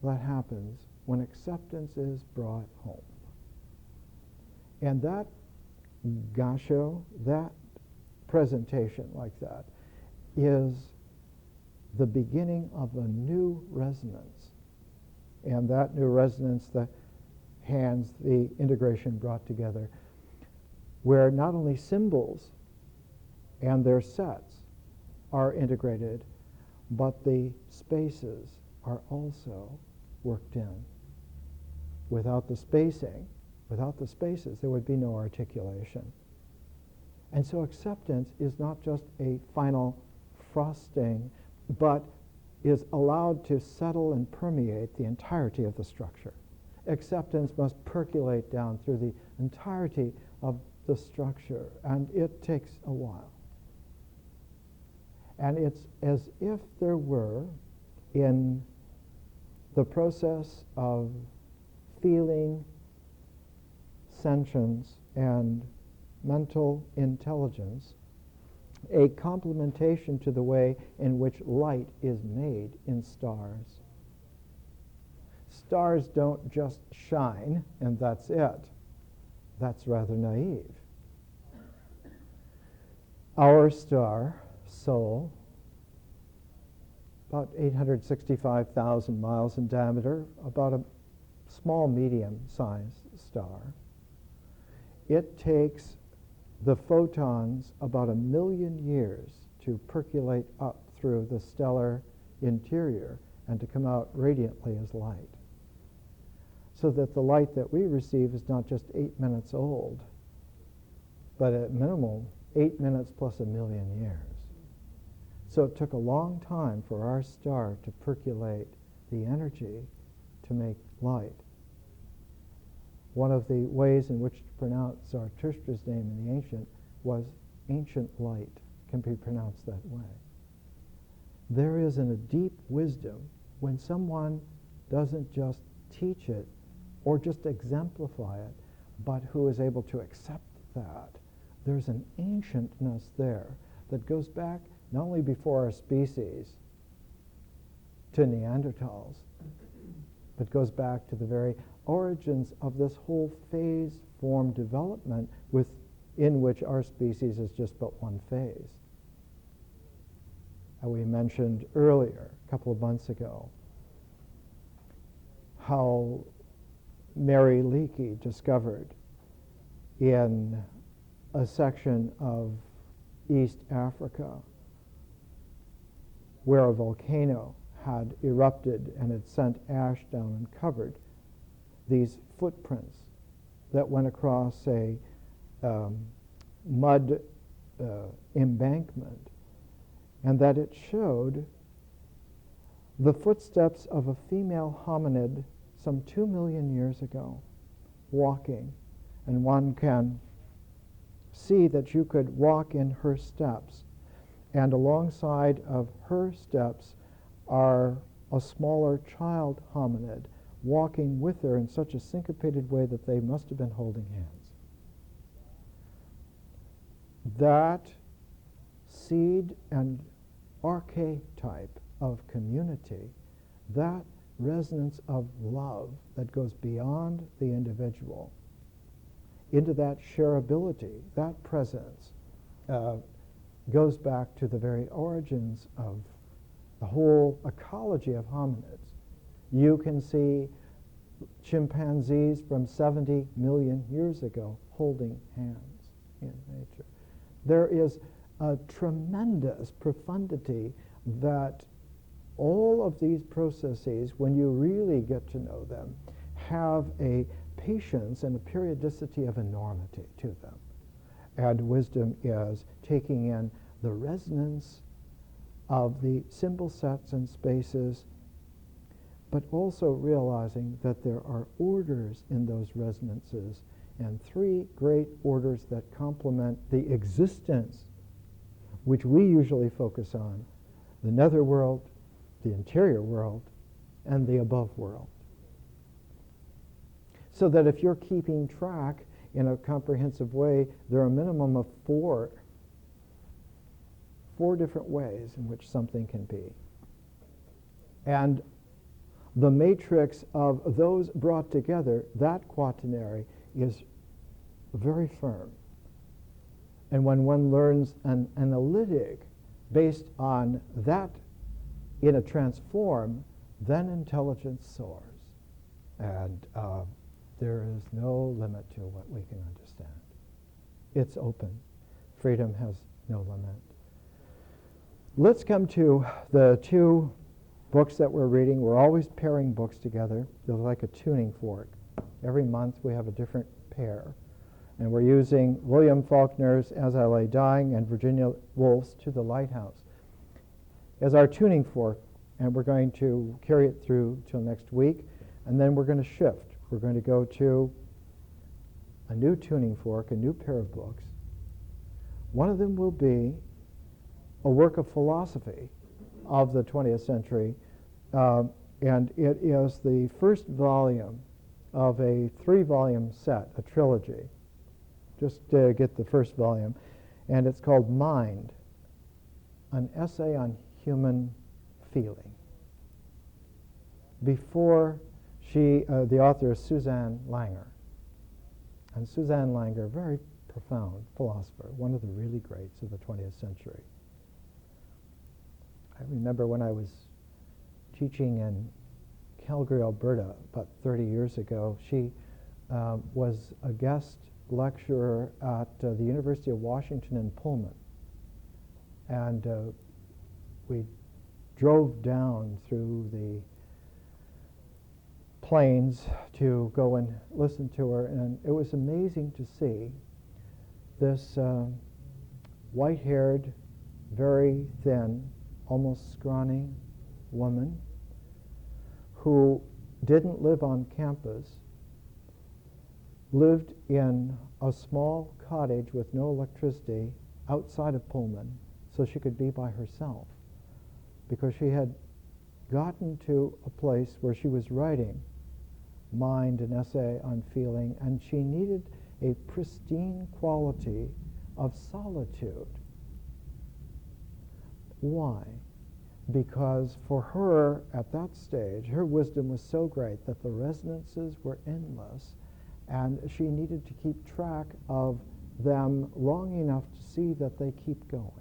that happens when acceptance is brought home. And that gasho, that presentation like that, is the beginning of a new resonance. And that new resonance, the hands, the integration brought together, where not only symbols and their sets are integrated, but the spaces are also worked in. Without the spacing, without the spaces, there would be no articulation. And so acceptance is not just a final frosting, but is allowed to settle and permeate the entirety of the structure. Acceptance must percolate down through the entirety of the structure, and it takes a while. And it's as if there were, in the process of feeling, sentience, and mental intelligence, a complementation to the way in which light is made in stars. Stars don't just shine, and that's it. That's rather naive. Our star, Sol, about 865,000 miles in diameter, about a small, medium-sized star. It takes the photons about 1 million years to percolate up through the stellar interior and to come out radiantly as light. So that the light that we receive is not just 8 minutes old, but at minimum 8 minutes plus 1 million years. So it took a long time for our star to percolate the energy to make light. One of the ways in which to pronounce Zarathustra's name in the ancient was ancient light, can be pronounced that way. There is in a deep wisdom when someone doesn't just teach it or just exemplify it, but who is able to accept that. There's an ancientness there that goes back not only before our species to Neanderthals, but goes back to the very origins of this whole phase form development in which our species is just but one phase. And we mentioned earlier, a couple of months ago, how Mary Leakey discovered in a section of East Africa where a volcano had erupted and had sent ash down and covered these footprints that went across a mud embankment, and that it showed the footsteps of a female hominid some 2 million years ago walking, and one can see that you could walk in her steps, and alongside of her steps are a smaller child hominid walking with her in such a syncopated way that they must have been holding hands. That seed and archetype of community, that resonance of love that goes beyond the individual into that shareability, that presence, goes back to the very origins of the whole ecology of hominids. You can see chimpanzees from 70 million years ago holding hands in nature. There is a tremendous profundity that all of these processes, when you really get to know them, have a patience and a periodicity of enormity to them. And wisdom is taking in the resonance of the symbol sets and spaces, but also realizing that there are orders in those resonances, and 3 great orders that complement the existence, which we usually focus on: the netherworld, the interior world, and the above world. So that if you're keeping track in a comprehensive way, there are a minimum of 4 different ways in which something can be. And the matrix of those brought together, that quaternary, is very firm. And when one learns an analytic based on that in a transform, then intelligence soars. And there is no limit to what we can understand. It's open. Freedom has no limit. Let's come to the two books that we're reading. We're always pairing books together. They're like a tuning fork. Every month we have a different pair. And we're using William Faulkner's As I Lay Dying and Virginia Woolf's To the Lighthouse as our tuning fork, and we're going to carry it through till next week, and then we're going to shift. We're going to go to a new tuning fork, a new pair of books. One of them will be a work of philosophy of the 20th century, and it is the first volume of a 3-volume set, a trilogy. Just get the first volume, and it's called Mind, an essay on human feeling. Before the author is Suzanne Langer. And Suzanne Langer, very profound philosopher, one of the really greats of the 20th century. I remember when I was teaching in Calgary, Alberta, about 30 years ago, she was a guest lecturer at the University of Washington in Pullman. And we drove down through the plains to go and listen to her, and it was amazing to see this white-haired, very thin, almost scrawny woman who didn't live on campus, lived in a small cottage with no electricity outside of Pullman so she could be by herself, because she had gotten to a place where she was writing Mind, an essay on feeling, and she needed a pristine quality of solitude. Why? Because for her, at that stage, her wisdom was so great that the resonances were endless, and she needed to keep track of them long enough to see that they keep going.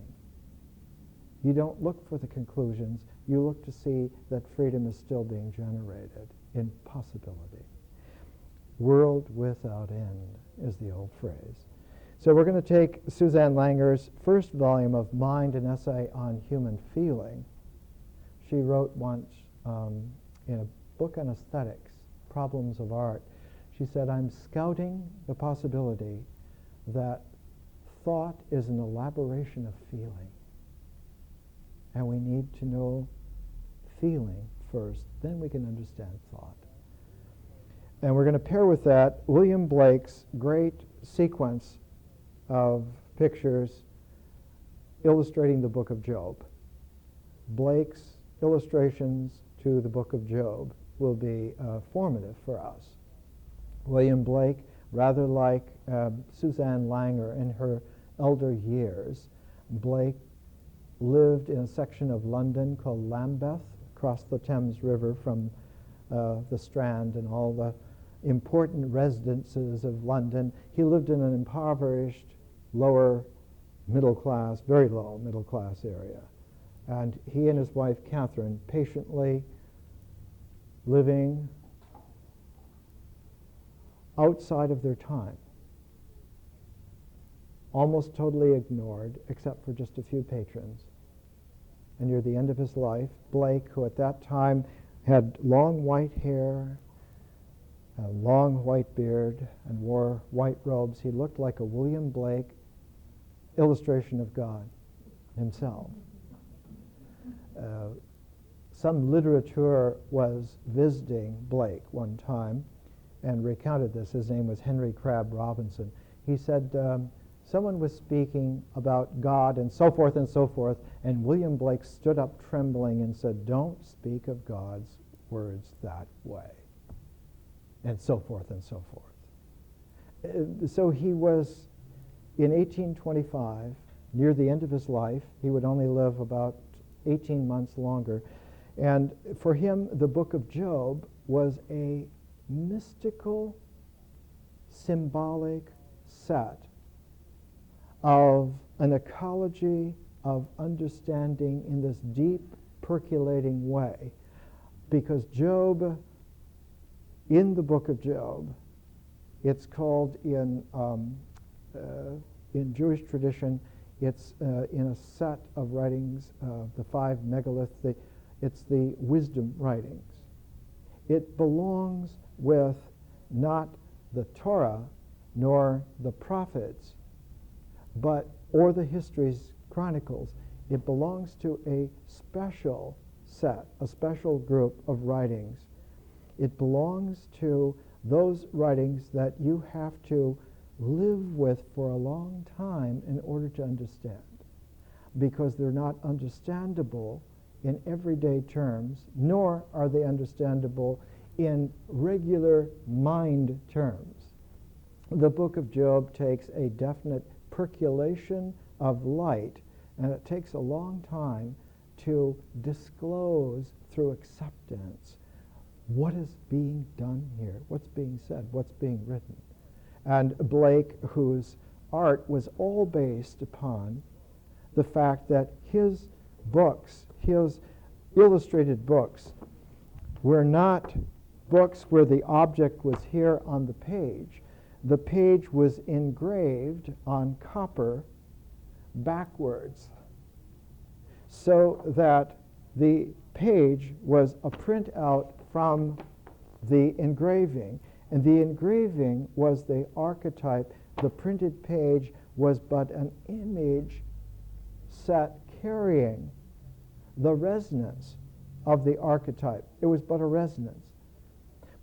You don't look for the conclusions, you look to see that freedom is still being generated in possibility. World without end is the old phrase. So we're going to take Suzanne Langer's first volume of Mind, an essay on human feeling. She wrote once in a book on aesthetics, Problems of Art, she said, I'm scouting the possibility that thought is an elaboration of feeling. And we need to know feeling first, then we can understand thought. And we're going to pair with that William Blake's great sequence of pictures illustrating the book of Job. Blake's illustrations to the book of Job will be formative for us. William Blake, rather like Suzanne Langer in her elder years, Blake lived in a section of London called Lambeth, across the Thames River from the Strand and all the important residences of London. He lived in an impoverished, lower middle class, very low middle class area. And he and his wife, Catherine, patiently living outside of their time, almost totally ignored, except for just a few patrons. And near the end of his life, Blake, who at that time had long white hair, a long white beard, and wore white robes, he looked like a William Blake illustration of God himself. Some literature was visiting Blake one time and recounted this. His name was Henry Crabb Robinson. He said, someone was speaking about God and so forth, and William Blake stood up trembling and said, don't speak of God's words that way, and so forth and so forth. So he was, in 1825, near the end of his life. He would only live about 18 months longer. And for him, the book of Job was a mystical, symbolic set of an ecology of understanding in this deep, percolating way. Because Job, in the book of Job, it's called in in Jewish tradition, it's in a set of writings, the 5 megaliths. It's the wisdom writings. It belongs with not the Torah nor the prophets, or the histories, chronicles. It belongs to a special set, a special group of writings. It belongs to those writings that you have to live with for a long time in order to understand, because they're not understandable in everyday terms, nor are they understandable in regular mind terms. The book of Job takes a definite percolation of light, and it takes a long time to disclose through acceptance what is being done here, what's being said, what's being written. And Blake, whose art was all based upon the fact that his books, his illustrated books, were not books where the object was here on the page. The page was engraved on copper backwards, so that the page was a printout from the engraving, and the engraving was the archetype. The printed page was but an image set carrying the resonance of the archetype. It was but a resonance.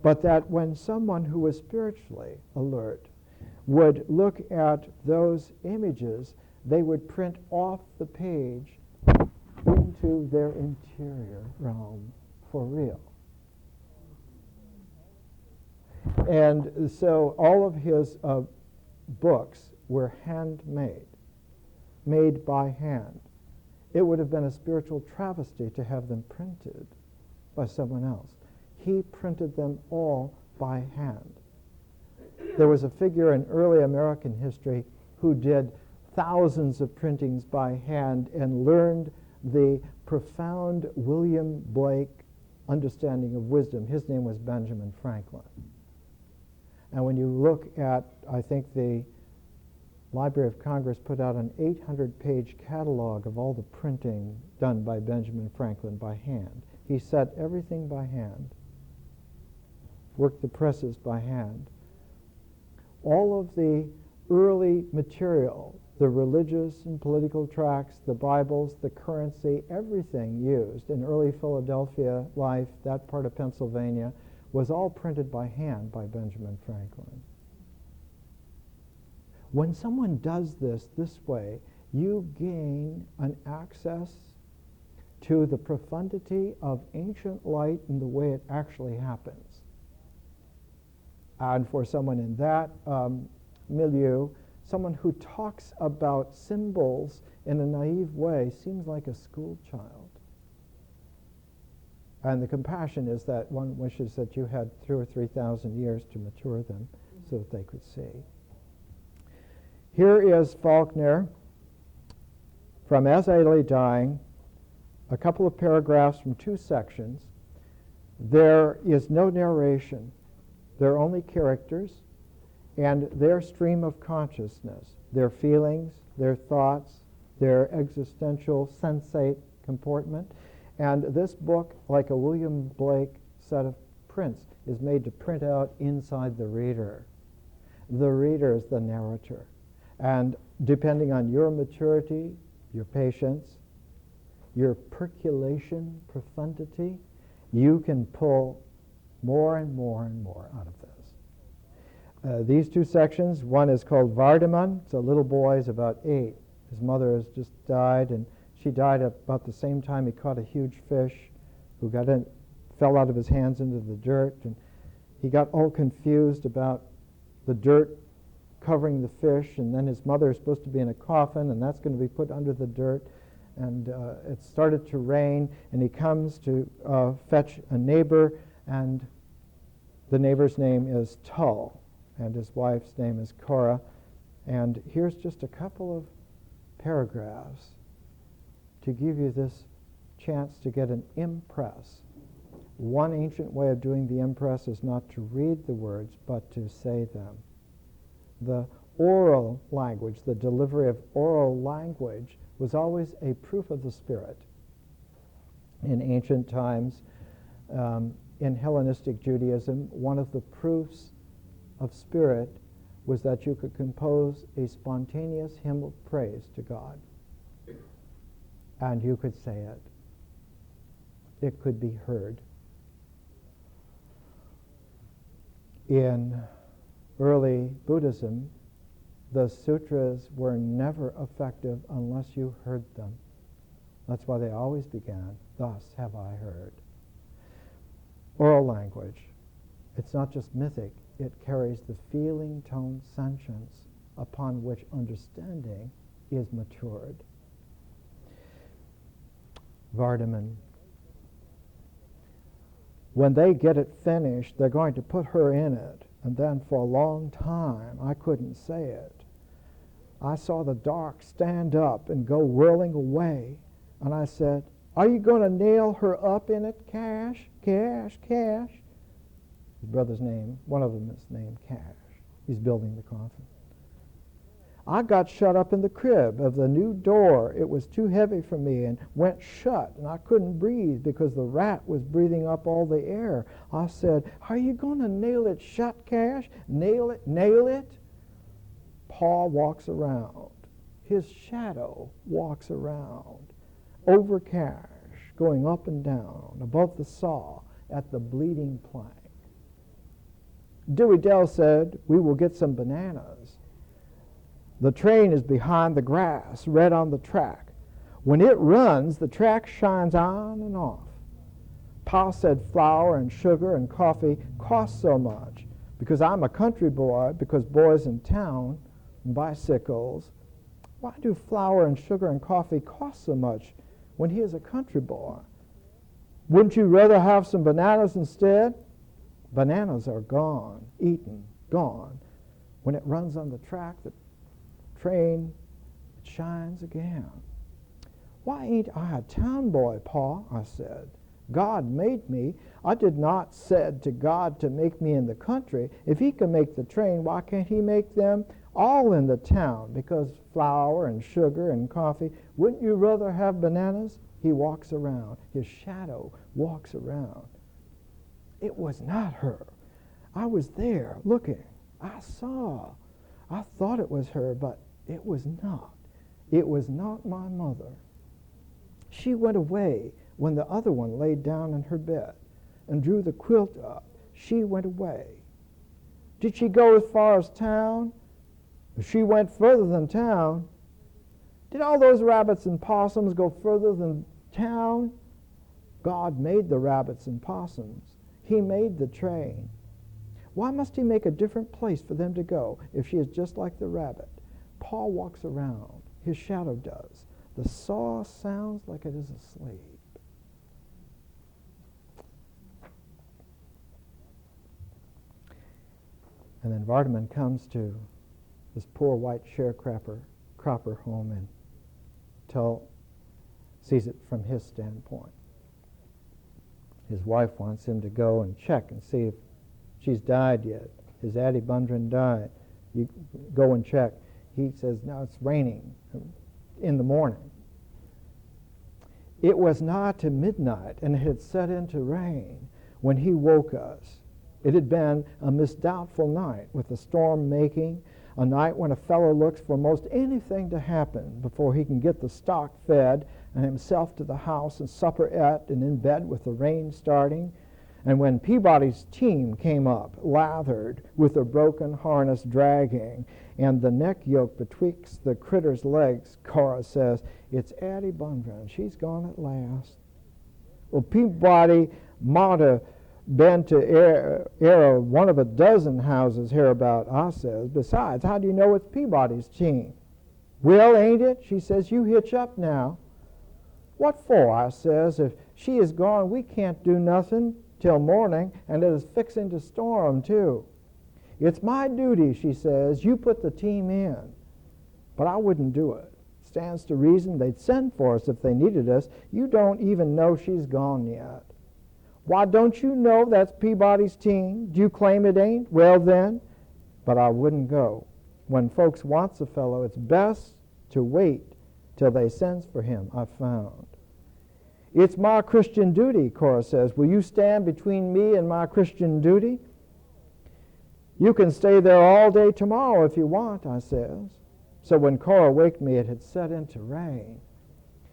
But that when someone who was spiritually alert would look at those images, they would print off the page into their interior realm for real. And so all of his books were handmade, made by hand. It would have been a spiritual travesty to have them printed by someone else. He printed them all by hand. There was a figure in early American history who did thousands of printings by hand and learned the profound William Blake understanding of wisdom. His name was Benjamin Franklin. And when you look at, I think the Library of Congress put out an 800-page catalog of all the printing done by Benjamin Franklin by hand. He set everything by hand, worked the presses by hand. All of the early material, the religious and political tracts, the Bibles, the currency, everything used in early Philadelphia life, that part of Pennsylvania, was all printed by hand by Benjamin Franklin. When someone does this way, you gain an access to the profundity of ancient light in the way it actually happens. And for someone in that milieu, someone who talks about symbols in a naive way seems like a school child. And the compassion is that one wishes that you had 2,000 or 3,000 years to mature them so that they could see. Here is Faulkner from As I Lay Dying, a couple of paragraphs from 2 sections. There is no narration. There are only characters and their stream of consciousness, their feelings, their thoughts, their existential sensate comportment. And this book, like a William Blake set of prints, is made to print out inside the reader. The reader is the narrator. And depending on your maturity, your patience, your percolation profundity, you can pull more and more and more out of this. These 2 sections, one is called Vardaman. It's a little boy, he's about 8. His mother has just died, and she died at about the same time he caught a huge fish who fell out of his hands into the dirt, and he got all confused about the dirt covering the fish, and then his mother is supposed to be in a coffin, and that's going to be put under the dirt. And it started to rain, and he comes to fetch a neighbor, and the neighbor's name is Tull, and his wife's name is Cora. And here's just a couple of paragraphs to give you this chance to get an impress. One ancient way of doing the impress is not to read the words, but to say them. The oral language, the delivery of oral language, was always a proof of the Spirit. In ancient times, in Hellenistic Judaism, one of the proofs of Spirit was that you could compose a spontaneous hymn of praise to God. And you could say it. It could be heard. In early Buddhism, the sutras were never effective unless you heard them. That's why they always began, "Thus have I heard." Oral language. It's not just mythic. It carries the feeling, tone, sentience upon which understanding is matured. Vardaman. When they get it finished, they're going to put her in it. And then for a long time, I couldn't say it. I saw the dark stand up and go whirling away. And I said, "Are you going to nail her up in it, Cash? Cash, Cash?" His brother's name, one of them is named Cash. He's building the coffin. I got shut up in the crib of the new door. It was too heavy for me and went shut, and I couldn't breathe because the rat was breathing up all the air. I said, "Are you going to nail it shut, Cash? Nail it, nail it?" Paul walks around. His shadow walks around over Cash, going up and down above the saw at the bleeding plank. Dewey Dell said, "We will get some bananas. The train is behind the grass, red on the track. When it runs, the track shines on and off." Pa said flour and sugar and coffee cost so much because I'm a country boy, because boys in town, bicycles. Why do flour and sugar and coffee cost so much when he is a country boy? Wouldn't you rather have some bananas instead? Bananas are gone, eaten, gone. When it runs on the track, the train shines again. "Why ain't I a town boy, Pa?" I said. "God made me. I did not said to God to make me in the country. If he can make the train, why can't he make them all in the town? Because flour and sugar and coffee. Wouldn't you rather have bananas?" He walks around. His shadow walks around. It was not her. I was there looking. I saw. I thought it was her, but it was not. It was not my mother. She went away when the other one laid down in her bed and drew the quilt up. She went away. Did she go as far as town? She went further than town. Did all those rabbits and possums go further than town? God made the rabbits and possums. He made the train. Why must he make a different place for them to go if she is just like the rabbit? Paul walks around. His shadow does. The saw sounds like it is asleep. And then Vardaman comes to this poor white sharecropper home and sees it from his standpoint. His wife wants him to go and check and see if she's died yet. His Addie Bundren died. You go and check. He says, "No, it's raining in the morning." It was nigh to midnight, and it had set into rain when he woke us. It had been a misdoubtful night with the storm making, a night when a fellow looks for most anything to happen before he can get the stock fed and himself to the house and supper et and in bed with the rain starting. And when Peabody's team came up, lathered with a broken harness dragging and the neck yoke betwixt the critter's legs, Cora says, "It's Addie Bundren. She's gone at last." Well, Peabody might have been to arrow one of a dozen houses hereabout, I says. "Besides, how do you know it's Peabody's team?" "Well, ain't it?" She says, "You hitch up now." "What for?" I says. "If she is gone, we can't do nothing till morning, and it is fixing to storm, too." "It's my duty," she says. "You put the team in." But I wouldn't do it. Stands to reason they'd send for us if they needed us. You don't even know she's gone yet. "Why, don't you know that's Peabody's team? Do you claim it ain't? Well, then." But I wouldn't go. When folks wants a fellow, it's best to wait till they sends for him, I've found. It's my Christian duty, Cora says. Will you stand between me and my Christian duty? You can stay there all day tomorrow if you want, I says. So when Cora waked me, it had set into rain.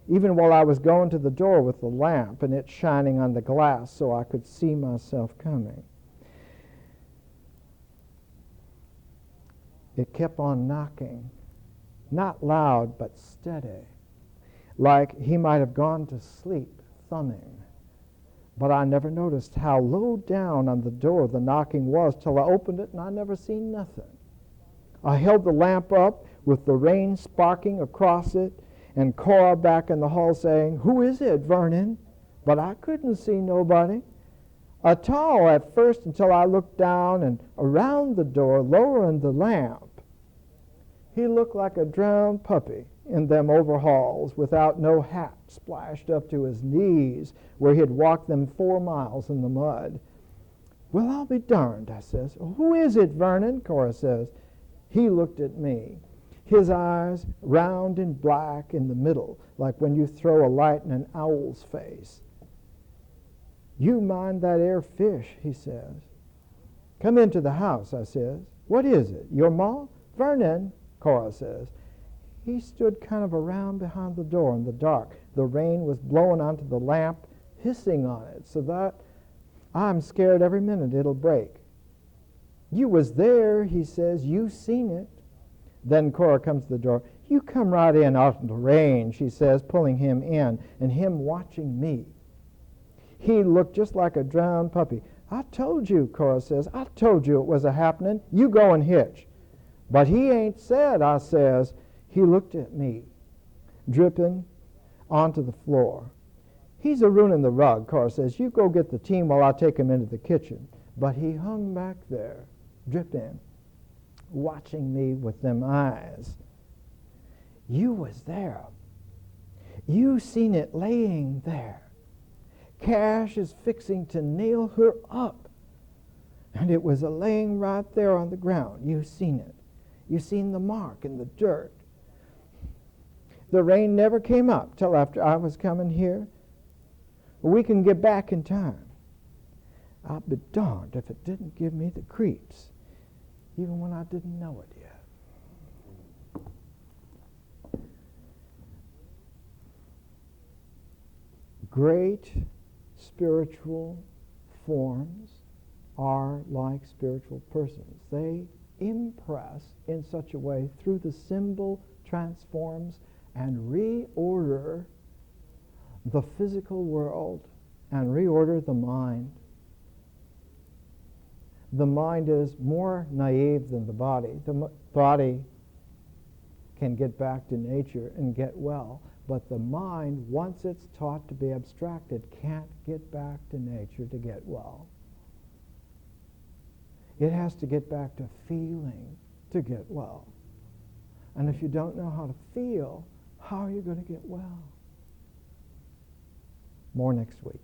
Even while I was going to the door with the lamp and it shining on the glass so I could see myself coming. It kept on knocking, not loud but steady, like he might have gone to sleep thumbing. But I never noticed how low down on the door the knocking was till I opened it and I never seen nothing. I held the lamp up with the rain sparking across it and Cora back in the hall saying, "Who is it, Vernon?" But I couldn't see nobody at all at first until I looked down and around the door, lowering the lamp. He looked like a drowned puppy in them overhauls without no hat splashed up to his knees where he'd walked them 4 miles in the mud. "Well, I'll be darned," I says. "Who is it, Vernon?" Cora says. He looked at me, his eyes round and black in the middle, like when you throw a light in an owl's face. "You mind that 'ere fish," he says. "Come into the house," I says. "What is it, your ma?" "Vernon," Cora says. He stood kind of around behind the door in the dark. The rain was blowing onto the lamp, hissing on it, so that I'm scared every minute it'll break. "You was there," he says. "You seen it." Then Cora comes to the door. "You come right in out in the rain," she says, pulling him in, and him watching me. He looked just like a drowned puppy. "I told you," Cora says. "I told you it was a-happening. You go and hitch." "But he ain't said," I says. He looked at me, dripping onto the floor. "He's a-ruining the rug," Cora says. "You go get the team while I take him into the kitchen." But he hung back there, dripping, watching me with them eyes. "You was there. You seen it laying there. Cash is fixing to nail her up. And it was a-laying right there on the ground. You seen it. You seen the mark in the dirt. The rain never came up till after I was coming here. We can get back in time. I'll be darned if it didn't give me the creeps, even when I didn't know it yet." Great spiritual forms are like spiritual persons. They impress in such a way through the symbol transforms and reorder the physical world and reorder the mind. The mind is more naive than the body. The body can get back to nature and get well, but the mind, once it's taught to be abstracted, can't get back to nature to get well. It has to get back to feeling to get well. And if you don't know how to feel, how are you going to get well? More next week.